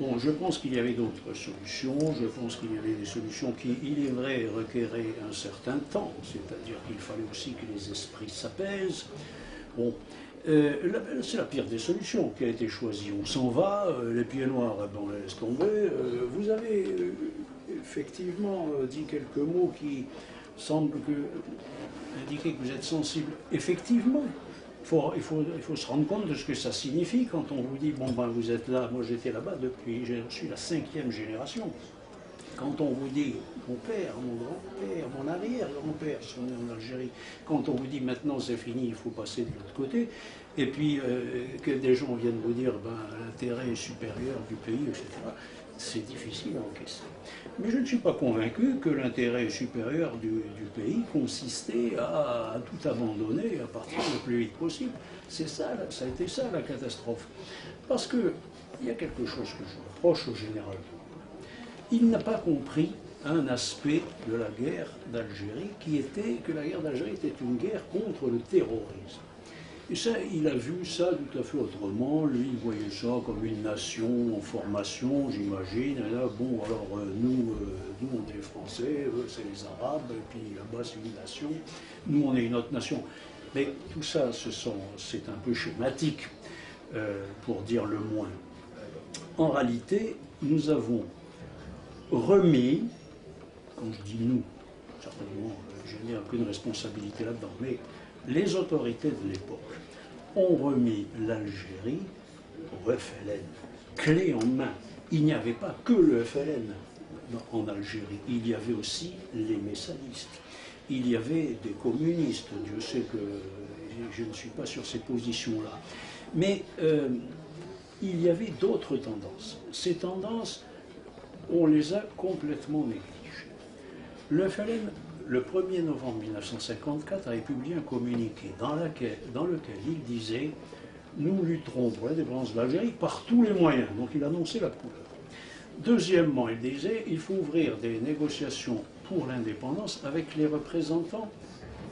Bon, je pense qu'il y avait d'autres solutions, je pense qu'il y avait des solutions qui, il est vrai, requéraient un certain temps, c'est-à-dire qu'il fallait aussi que les esprits s'apaisent. Bon, c'est la pire des solutions qui a été choisie. On s'en va, les pieds noirs, on les laisse tomber. Vous avez effectivement dit quelques mots qui semblent indiquer que vous êtes sensible. Effectivement, il faut se rendre compte de ce que ça signifie quand on vous dit, bon ben vous êtes là, moi j'étais là-bas depuis, je suis la 5e génération. Quand on vous dit, mon père, mon grand-père, mon arrière-grand-père sont nés en Algérie, quand on vous dit maintenant c'est fini, il faut passer de l'autre côté, et puis que des gens viennent vous dire ben, l'intérêt est supérieur du pays, etc., c'est difficile à encaisser. Mais je ne suis pas convaincu que l'intérêt supérieur du pays consistait à tout abandonner, à partir le plus vite possible. C'est ça, ça a été ça la catastrophe. Parce qu'il y a quelque chose que je reproche au général. Il n'a pas compris un aspect de la guerre d'Algérie qui était que la guerre d'Algérie était une guerre contre le terrorisme. Et ça, il a vu ça tout à fait autrement. Lui, il voyait ça comme une nation en formation, j'imagine. Et là, bon, alors nous, on est Français, eux, c'est les Arabes, et puis là-bas, c'est une nation. Nous, on est une autre nation. Mais tout ça, c'est un peu schématique, pour dire le moins. En réalité, nous avons remis, quand je dis nous, certainement, je n'ai aucune responsabilité là-dedans, mais les autorités de l'époque ont remis l'Algérie au FLN, clé en main. Il n'y avait pas que le FLN en Algérie, il y avait aussi les messalistes, il y avait des communistes, Dieu sait que je ne suis pas sur ces positions-là, mais il y avait d'autres tendances. Ces tendances, on les a complètement négligées. Le FLN, le 1er novembre 1954, avait publié un communiqué dans lequel il disait « Nous lutterons pour l'indépendance de l'Algérie par tous les moyens ». Donc il annonçait la couleur. Deuxièmement, il disait « Il faut ouvrir des négociations pour l'indépendance avec les représentants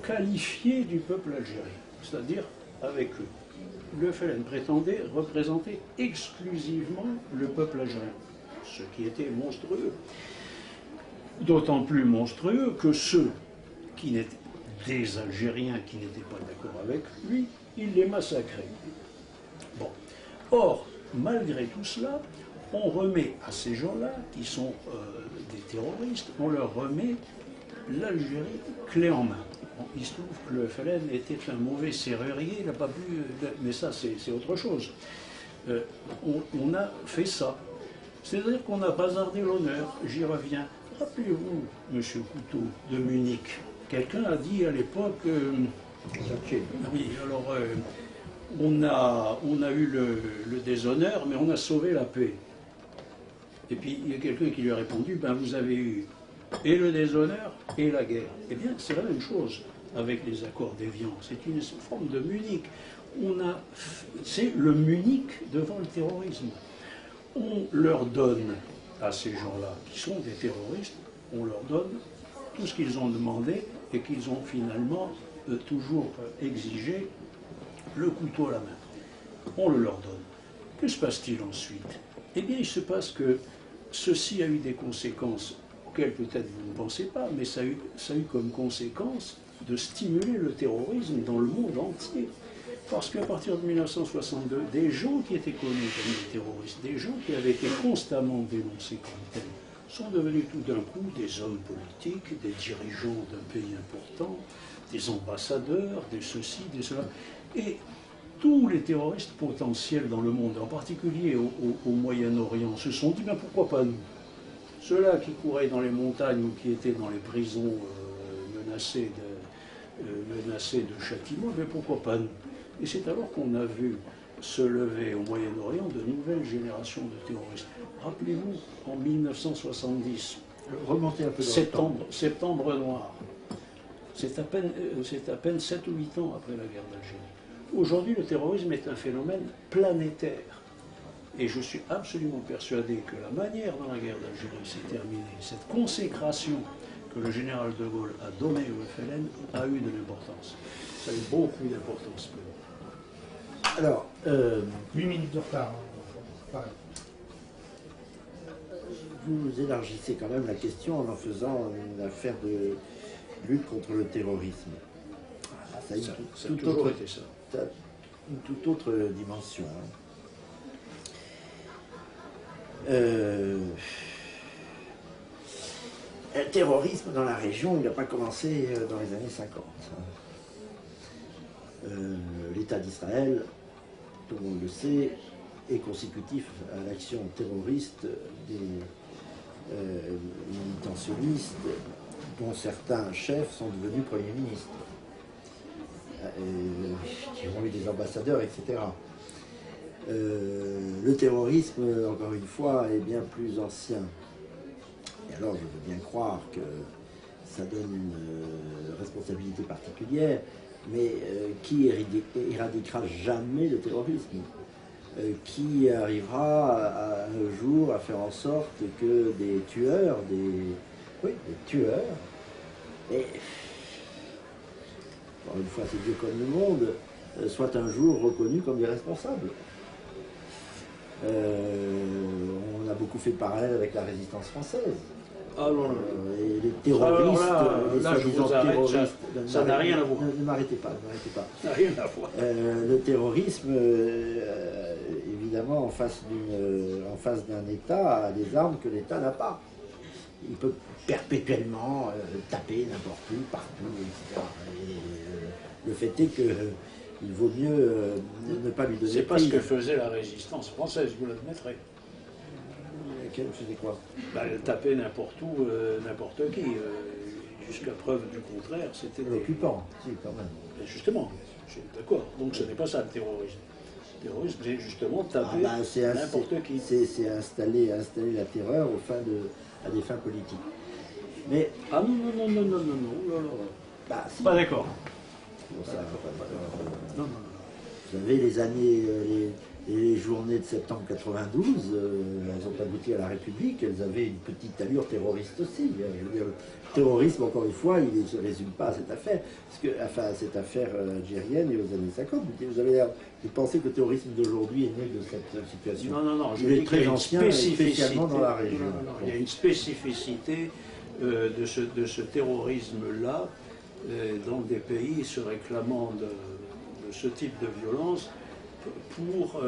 qualifiés du peuple algérien, c'est-à-dire avec eux ». Le FLN prétendait représenter exclusivement le peuple algérien, ce qui était monstrueux. D'autant plus monstrueux que ceux qui n'étaient des Algériens qui n'étaient pas d'accord avec lui, il les massacrait. Bon. Or, malgré tout cela, on remet à ces gens-là, qui sont des terroristes, on leur remet l'Algérie clé en main. Bon, il se trouve que le FLN était un mauvais serrurier, il n'a pas pu... Mais ça, c'est autre chose. On a fait ça. C'est-à-dire qu'on a bazardé l'honneur, j'y reviens. Rappelez-vous, M. Couteau, de Munich, quelqu'un a dit à l'époque, oui, alors on a eu le déshonneur, mais on a sauvé la paix. Et puis il y a quelqu'un qui lui a répondu, ben vous avez eu et le déshonneur et la guerre. Eh bien, c'est la même chose avec les accords d'Évian. C'est une forme de Munich. C'est le Munich devant le terrorisme. On leur donne à ces gens-là, qui sont des terroristes, on leur donne tout ce qu'ils ont demandé et qu'ils ont finalement toujours exigé, le couteau à la main. On le leur donne. Que se passe-t-il ensuite? Eh bien, il se passe que ceci a eu des conséquences auxquelles peut-être vous ne pensez pas, mais ça a eu comme conséquence de stimuler le terrorisme dans le monde entier. Parce qu'à partir de 1962, des gens qui étaient connus comme des terroristes, des gens qui avaient été constamment dénoncés comme tels, sont devenus tout d'un coup des hommes politiques, des dirigeants d'un pays important, des ambassadeurs, des ceci, des cela. Et tous les terroristes potentiels dans le monde, en particulier au Moyen-Orient, se sont dit, ben pourquoi pas nous? Ceux-là qui couraient dans les montagnes ou qui étaient dans les prisons menacés de châtiment, mais pourquoi pas nous? Et c'est alors qu'on a vu se lever au Moyen-Orient de nouvelles générations de terroristes. Rappelez-vous, en 1970, Remontez un peu dans septembre noir, c'est à peine 7 ou 8 ans après la guerre d'Algérie. Aujourd'hui, le terrorisme est un phénomène planétaire. Et je suis absolument persuadé que la manière dont la guerre d'Algérie s'est terminée, cette consécration que le général de Gaulle a donnée au FLN, a eu de l'importance. Ça a eu beaucoup d'importance pour nous. Alors, 8 minutes de retard. Pareil. vous élargissez quand même la question en faisant une affaire de lutte contre le terrorisme. Ça a une Ça a toute toujours autre, été ça. une toute autre dimension. Le terrorisme dans la région, il n'a pas commencé dans les années 50. L'État d'Israël, tout le monde le sait, est consécutif à l'action terroriste des militants sionistes, dont certains chefs sont devenus premiers ministres, qui ont eu des ambassadeurs, etc. Le terrorisme, encore une fois, est bien plus ancien. Et alors, je veux bien croire que ça donne une responsabilité particulière, mais qui éradiquera jamais le terrorisme? Qui arrivera un jour à faire en sorte que des tueurs, des tueurs, et encore une fois, c'est Dieu comme le monde, soient un jour reconnus comme des responsables? On a beaucoup fait de parallèles avec la résistance française. Ah non, non. Et les terroristes, les là, je soi-disant vous arrête, terroristes. ça n'a rien à voir. Ne m'arrêtez pas, ne m'arrêtez pas. Ça n'a rien à voir. Le terrorisme, évidemment, en face d'un État, a des armes que l'État n'a pas. Il peut perpétuellement taper n'importe où, partout, etc. Et, le fait est qu'il vaut mieux ne pas lui donner. C'est pas ce que faisait la résistance française, vous l'admettrez. Laquelle faisait quoi? Bah, elle tapait n'importe où, n'importe qui. Jusqu'à preuve du contraire, c'était L'occupant, si, quand même. Et justement, je suis d'accord. Donc ce n'est pas ça le terrorisme. Le terrorisme, c'est justement taper n'importe qui. C'est installer la terreur à des fins politiques. Mais, Ah non. bah, si. Pas d'accord. Bon, ça, Non. vous savez, les années, les journées de septembre 92, elles ont abouti à la République, elles avaient une petite allure terroriste aussi. Je veux dire, le terrorisme, encore une fois, il ne se résume pas à cette affaire, à cette affaire algérienne et aux années 50. Vous pensez que le terrorisme d'aujourd'hui est né de cette situation? Non, Il est très ancien, et spécialement dans la région. Non. Il y a une spécificité de ce terrorisme-là dans des pays se réclamant de ce type de violence pour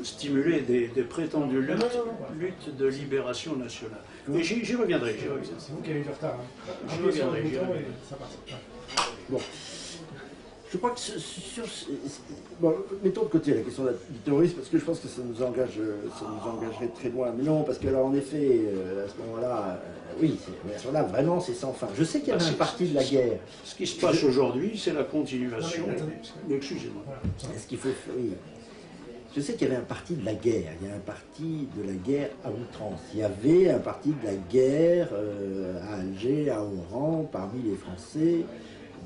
stimuler des prétendues luttes de libération nationale. Et j'y reviendrai. C'est vous qui avez eu du retard. Hein. J'y reviendrai. Ça passe. Bon. Je crois que bon, mettons de côté la question du terrorisme, parce que je pense que ça nous engagerait très loin. Mais non, parce que alors en effet, à ce moment-là, oui, à ce moment-là, vraiment, c'est sans fin. Je sais qu'il y avait un parti de la guerre. Ce qui se passe aujourd'hui, c'est la continuation. Excusez-moi. Est-ce qu'il faut... Oui. Je sais qu'il y avait un parti de la guerre. Il y a un parti de la guerre à outrance. Il y avait un parti de la guerre à Alger, à Oran, parmi les Français,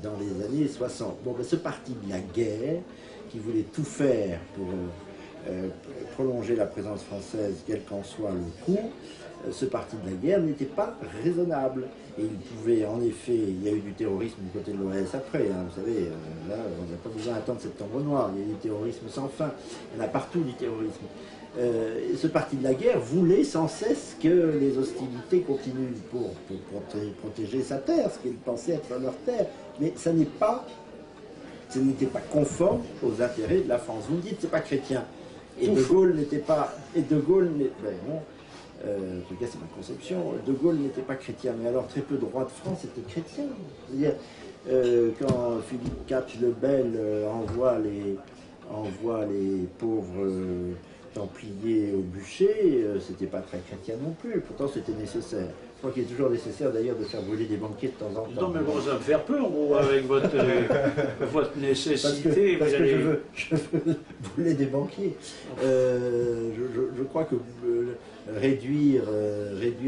dans les années 60. Bon, ben, ce parti de la guerre, qui voulait tout faire pour prolonger la présence française, quel qu'en soit le coût, ce parti de la guerre n'était pas raisonnable. Et il pouvait, en effet, il y a eu du terrorisme du côté de l'OAS après, hein, vous savez, là, on n'a pas besoin d'attendre septembre noir, il y a du terrorisme sans fin, il y en a partout du terrorisme. Ce parti de la guerre voulait sans cesse que les hostilités continuent pour protéger sa terre, ce qu'il pensait être leur terre, mais ce n'était pas conforme aux intérêts de la France. Vous me dites, c'est pas chrétien. Et De Gaulle n'était pas... Et De Gaulle... en tout cas, c'est ma conception. De Gaulle n'était pas chrétien, mais alors très peu de rois de France étaient chrétiens. C'est-à-dire, quand Philippe IV le Bel envoie les pauvres templiers au bûcher, c'était pas très chrétien non plus. Pourtant, c'était nécessaire. Je crois qu'il est toujours nécessaire d'ailleurs de faire brûler des banquiers de temps en temps. Non, mais bon, ça me fait peur, vous, avec votre nécessité. Parce que je veux brûler des banquiers. Je crois que réduire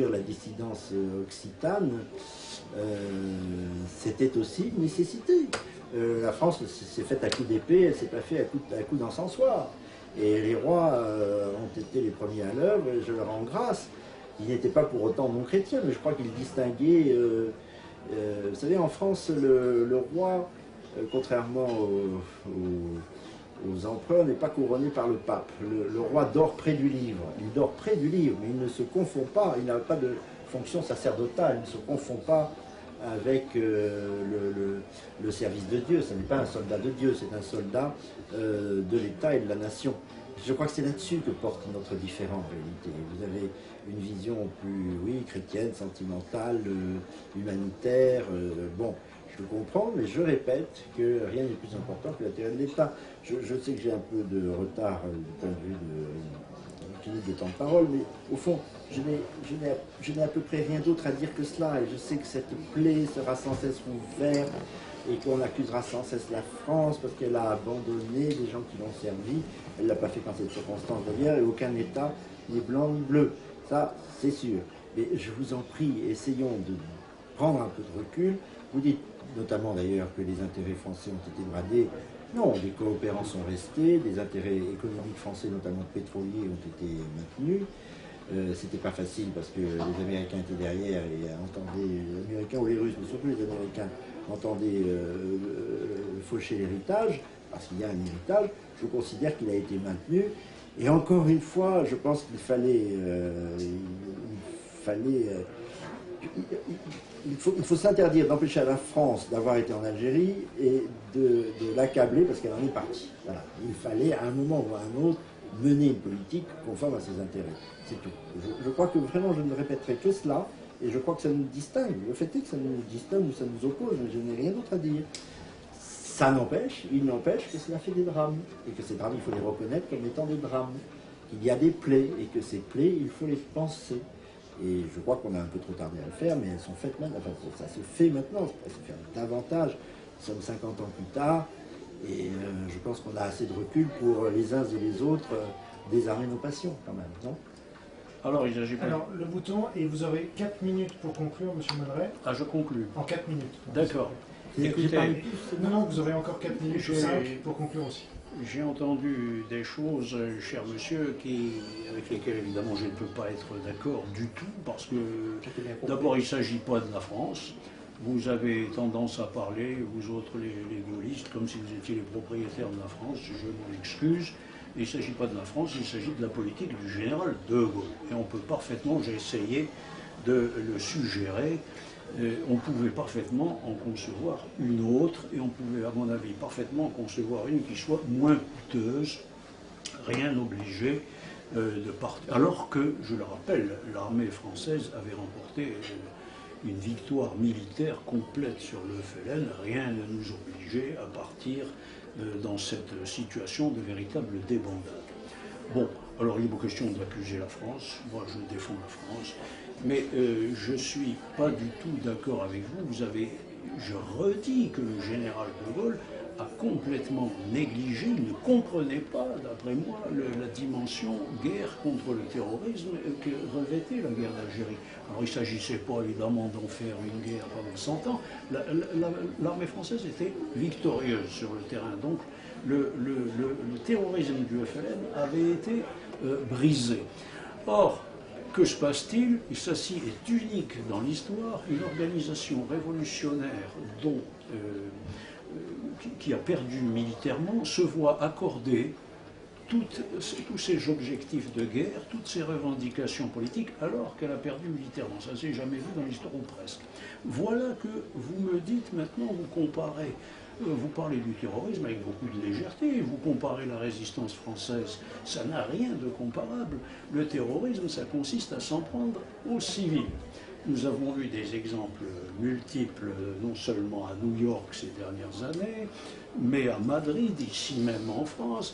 la dissidence occitane, c'était aussi une nécessité. La France s'est faite à coups d'épée, elle ne s'est pas faite à coups d'encensoir. Et les rois ont été les premiers à l'œuvre, et je leur rends grâce. Ils n'étaient pas pour autant non chrétiens, mais je crois qu'ils distinguaient... vous savez, en France, le roi, contrairement aux empereurs, n'est pas couronné par le pape. Le roi dort près du livre. Il dort près du livre, mais il ne se confond pas, il n'a pas de fonction sacerdotale, il ne se confond pas avec le service de Dieu. Ce n'est pas un soldat de Dieu, c'est un soldat de l'État et de la nation. Je crois que c'est là-dessus que porte notre différent en réalité. Vous avez une vision plus, oui, chrétienne, sentimentale, humanitaire. Bon, je le comprends, mais je répète que rien n'est plus important que l'intérêt de l'État. Je sais que j'ai un peu de retard du point de vue de temps de parole, mais au fond, je n'ai à peu près rien d'autre à dire que cela. Et je sais que cette plaie sera sans cesse ouverte et qu'on accusera sans cesse la France parce qu'elle a abandonné des gens qui l'ont servi. Elle ne l'a pas fait quand cette circonstance de guerre et aucun État n'est blanc ni bleu. Ça, c'est sûr. Mais je vous en prie, essayons de prendre un peu de recul. Vous dites notamment d'ailleurs que les intérêts français ont été bradés. Non, des coopérants sont restés, des intérêts économiques français, notamment pétroliers, ont été maintenus. C'était pas facile parce que les Américains étaient derrière et entendaient, les Américains ou les Russes, mais surtout les Américains, entendaient faucher l'héritage, parce qu'il y a un héritage. Je considère qu'il a été maintenu. Et encore une fois, je pense qu'il fallait... il faut s'interdire d'empêcher à la France d'avoir été en Algérie et de l'accabler parce qu'elle en est partie. Voilà. Il fallait à un moment ou à un autre mener une politique conforme à ses intérêts. C'est tout. Je crois que vraiment je ne répéterai que cela et je crois que ça nous distingue. Le fait est que ça nous distingue ou ça nous oppose, mais je n'ai rien d'autre à dire. Ça n'empêche, il n'empêche que cela fait des drames et que ces drames, il faut les reconnaître comme étant des drames. Qu'il y a des plaies et que ces plaies, il faut les penser. Et je crois qu'on a un peu trop tardé à le faire, mais elles sont faites maintenant. Enfin, ça se fait maintenant, ça se fait davantage. Nous sommes 50 ans plus tard, et je pense qu'on a assez de recul pour les uns et les autres désarmer nos passions, quand même, non? Alors, le bouton, et vous aurez 4 minutes pour conclure, M. Monneret. Ah, je conclus. En 4 minutes. D'accord. Écoutez, non, vous aurez encore 4 minutes ou 5 pour conclure aussi. J'ai entendu des choses, cher monsieur, avec lesquelles évidemment je ne peux pas être d'accord du tout, parce que d'abord il ne s'agit pas de la France. Vous avez tendance à parler, vous autres les gaullistes, comme si vous étiez les propriétaires de la France, je m'en excuse. Il ne s'agit pas de la France, il s'agit de la politique du général de Gaulle. Et on peut parfaitement, j'ai essayé de le suggérer, on pouvait parfaitement en concevoir une autre, et on pouvait, à mon avis, parfaitement en concevoir une qui soit moins coûteuse, rien n'obligeait de partir. Alors que, je le rappelle, l'armée française avait remporté une victoire militaire complète sur le FLN, rien ne nous obligeait à partir dans cette situation de véritable débandade. Bon, alors il est question d'accuser la France, moi je défends la France, mais je ne suis pas du tout d'accord avec vous. Je redis que le général de Gaulle a complètement négligé, il ne comprenait pas, d'après moi, la dimension guerre contre le terrorisme que revêtait la guerre d'Algérie. Alors il ne s'agissait pas évidemment d'en faire une guerre pendant 100 ans, l'armée française était victorieuse sur le terrain, donc le terrorisme du FLN avait été brisé. Or, que se passe-t-il? Ceci est unique dans l'histoire, une organisation révolutionnaire qui a perdu militairement se voit accorder tous ces objectifs de guerre, toutes ces revendications politiques, alors qu'elle a perdu militairement. Ça ne s'est jamais vu dans l'histoire, ou presque. Voilà que vous me dites maintenant, vous comparez, vous parlez du terrorisme avec beaucoup de légèreté, vous comparez la résistance française, ça n'a rien de comparable. Le terrorisme, ça consiste à s'en prendre aux civils. Nous avons eu des exemples multiples, non seulement à New York ces dernières années, mais à Madrid, ici même en France.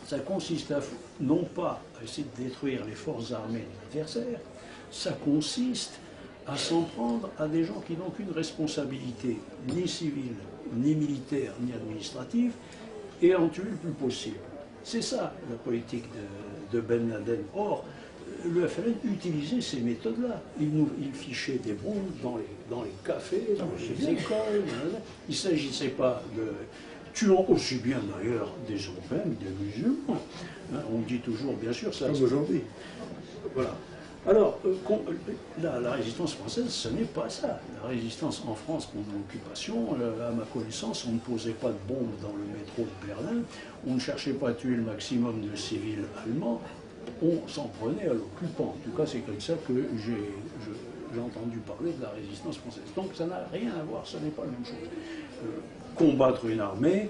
Ça consiste non pas à essayer de détruire les forces armées de l'adversaire, ça consiste à s'en prendre à des gens qui n'ont qu'une responsabilité, ni civile, ni militaire, ni administrative, et à en tuer le plus possible. C'est ça la politique de Ben Laden. Or, le FLN utilisait ces méthodes-là. Il fichait des bombes dans les cafés, dans les écoles. Il ne s'agissait pas de... tuant aussi bien d'ailleurs des Européens que des musulmans. Hein, on dit toujours, bien sûr, ça... Comme aujourd'hui. Voilà. Alors, la résistance française, ce n'est pas ça. La résistance en France contre l'occupation, à ma connaissance, on ne posait pas de bombes dans le métro de Berlin, on ne cherchait pas à tuer le maximum de civils allemands, on s'en prenait à l'occupant. En tout cas, c'est comme ça que j'ai entendu parler de la résistance française. Donc ça n'a rien à voir, ce n'est pas la même chose. Combattre une armée,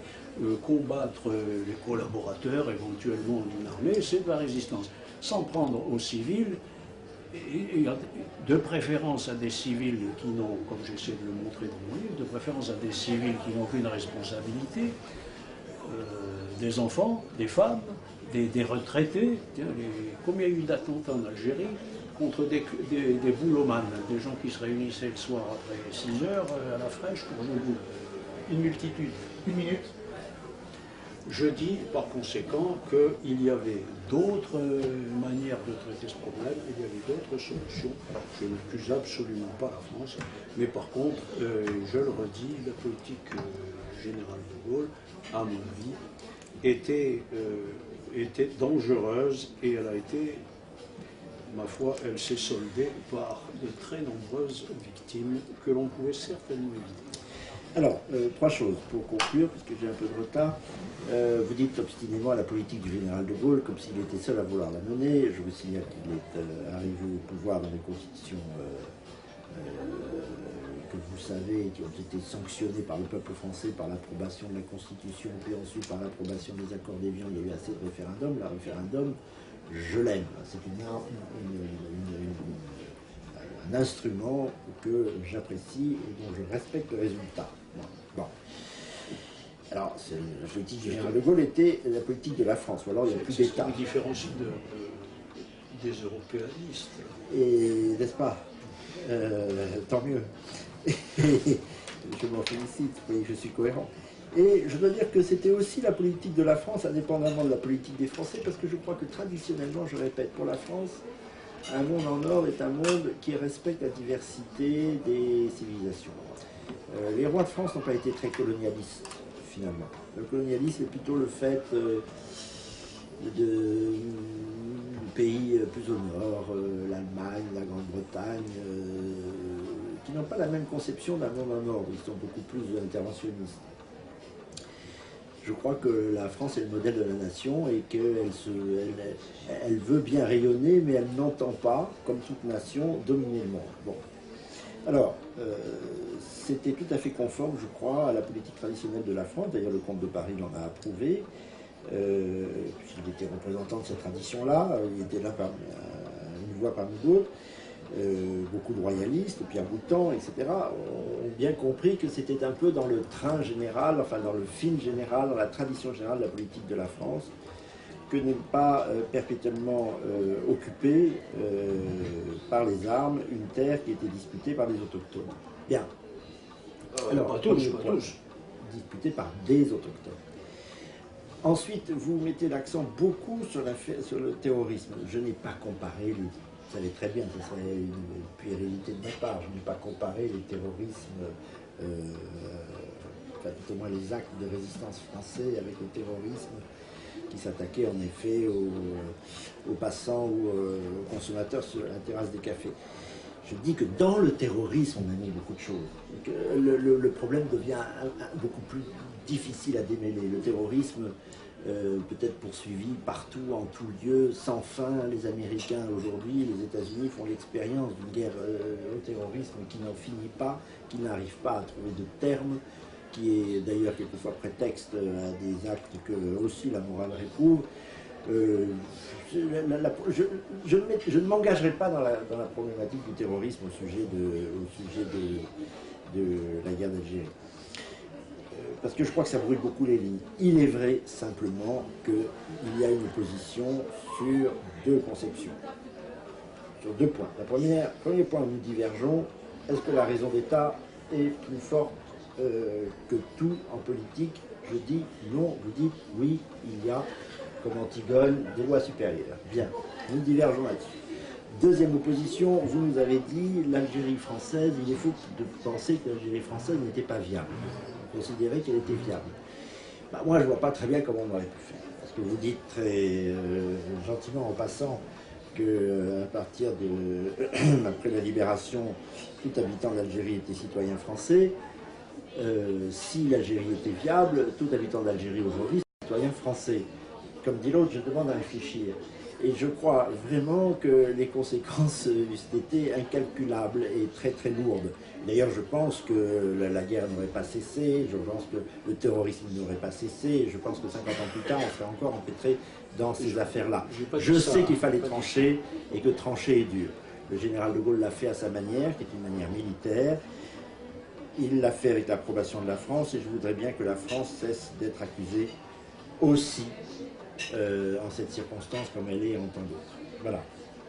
combattre les collaborateurs éventuellement d'une armée, c'est de la résistance. S'en prendre aux civils, et de préférence à des civils qui n'ont, comme j'essaie de le montrer dans mon livre, de préférence à des civils qui n'ont qu'une responsabilité, des enfants, des femmes, des retraités. Combien il y a eu d'attentats en Algérie contre des boulomanes, des gens qui se réunissaient le soir après 6 heures à la fraîche pour jouer au boule. Une multitude. Une minute. Je dis par conséquent qu'il y avait d'autres manières de traiter ce problème, il y avait d'autres solutions. Je n'accuse absolument pas la France, mais par contre, je le redis, la politique générale de Gaulle, à mon avis, était dangereuse et elle a été, ma foi, elle s'est soldée par de très nombreuses victimes que l'on pouvait certainement éviter. Alors, 3 choses pour conclure, puisque j'ai un peu de retard. Vous dites obstinément à la politique du général de Gaulle, comme s'il était seul à vouloir la mener. Je vous signale qu'il est arrivé au pouvoir dans les constitutions que vous savez, qui ont été sanctionnées par le peuple français, par l'approbation de la Constitution, puis ensuite par l'approbation des accords d'Évian. Il y a eu assez de référendums. Le référendum, je l'aime. C'est un instrument que j'apprécie et dont je respecte le résultat. Bon. Alors, la politique du général de Gaulle était la politique de la France, ou alors il n'y a plus d'État. C'est une différence des européanistes. Et n'est-ce pas tant mieux. Je m'en félicite, oui, je suis cohérent. Et je dois dire que c'était aussi la politique de la France, indépendamment de la politique des Français, parce que je crois que traditionnellement, je répète, pour la France, un monde en or est un monde qui respecte la diversité des civilisations. Les rois de France n'ont pas été très colonialistes, finalement. Le colonialisme est plutôt le fait de pays plus au nord, l'Allemagne, la Grande-Bretagne, qui n'ont pas la même conception d'un monde en or, ils sont beaucoup plus interventionnistes. Je crois que la France est le modèle de la nation et qu'elle veut bien rayonner, mais elle n'entend pas, comme toute nation, dominer le monde. Bon. Alors, c'était tout à fait conforme, je crois, à la politique traditionnelle de la France. D'ailleurs, le comte de Paris l'en a approuvé, puisqu'il était représentant de cette tradition-là. Il était là par une voix parmi d'autres. Beaucoup de royalistes, Pierre Boutan, etc., ont bien compris que c'était un peu dans le train général, enfin dans le film général, dans la tradition générale de la politique de la France, que ne pas perpétuellement occuper par les armes une terre qui était disputée par les autochtones. Bien. Alors, pas tous. Disputée par des autochtones. Ensuite, vous mettez l'accent beaucoup sur le terrorisme. Je n'ai pas comparé vous savez très bien, ce serait une puérilité de ma part. Je n'ai pas comparé les terrorismes, enfin tout au moins les actes de résistance français avec le terrorisme qui s'attaquait en effet aux passants ou aux consommateurs sur la terrasse des cafés. Je dis que dans le terrorisme, on a mis beaucoup de choses. Que le problème devient beaucoup plus difficile à démêler. Le terrorisme peut être poursuivi partout, en tout lieu, sans fin. Les Américains aujourd'hui, les États-Unis font l'expérience d'une guerre au terrorisme qui n'en finit pas, qui n'arrive pas à trouver de terme, qui est d'ailleurs quelquefois prétexte à des actes que aussi la morale réprouve. Je ne m'engagerai pas dans la problématique du terrorisme au sujet de la guerre d'Algérie. Parce que je crois que ça brûle beaucoup les lignes. Il est vrai simplement qu'il y a une opposition sur deux conceptions, sur deux points. Premier point où nous divergeons, est-ce que la raison d'État est plus forte que tout en politique? Je dis non, vous dites oui, il y a, comme Antigone, des lois supérieures. Bien, nous divergeons là-dessus. Deuxième opposition, vous nous avez dit l'Algérie française, il est faux de penser que l'Algérie française n'était pas viable. Vous considérez qu'elle était viable. Bah, moi, je ne vois pas très bien comment on aurait pu faire. Parce que vous dites très gentiment en passant qu'à partir de après la libération, tout habitant d'Algérie était citoyen français. Si l'Algérie était viable, tout habitant d'Algérie aujourd'hui est citoyen français. Comme dit l'autre, je demande à réfléchir. Et je crois vraiment que les conséquences eussent été incalculables et très très lourdes. D'ailleurs, je pense que la guerre n'aurait pas cessé, je pense que le terrorisme n'aurait pas cessé, je pense que 50 ans plus tard, on serait encore empêtré dans ces affaires-là. Je sais qu'il fallait trancher et que trancher est dur. Le général de Gaulle l'a fait à sa manière, qui est une manière militaire. Il l'a fait avec l'approbation de la France et je voudrais bien que la France cesse d'être accusée aussi en cette circonstance comme elle est en tant d'autres. Voilà.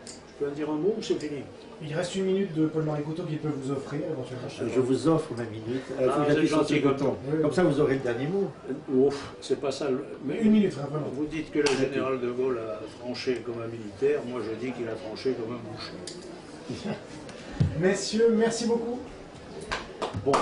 Je peux en dire un mot ou c'est fini? Il reste une minute de Paul-Marie Couteau qu'il peut vous offrir éventuellement. Je vous offre ma minute. Vous êtes gentil comme ça. Comme ça, vous aurez le dernier mot. Ouf, c'est pas ça. Mais une minute, vraiment. Vous dites que le général de Gaulle a tranché comme un militaire. Moi, je dis qu'il a tranché comme un boucher. Messieurs, merci beaucoup. Bon.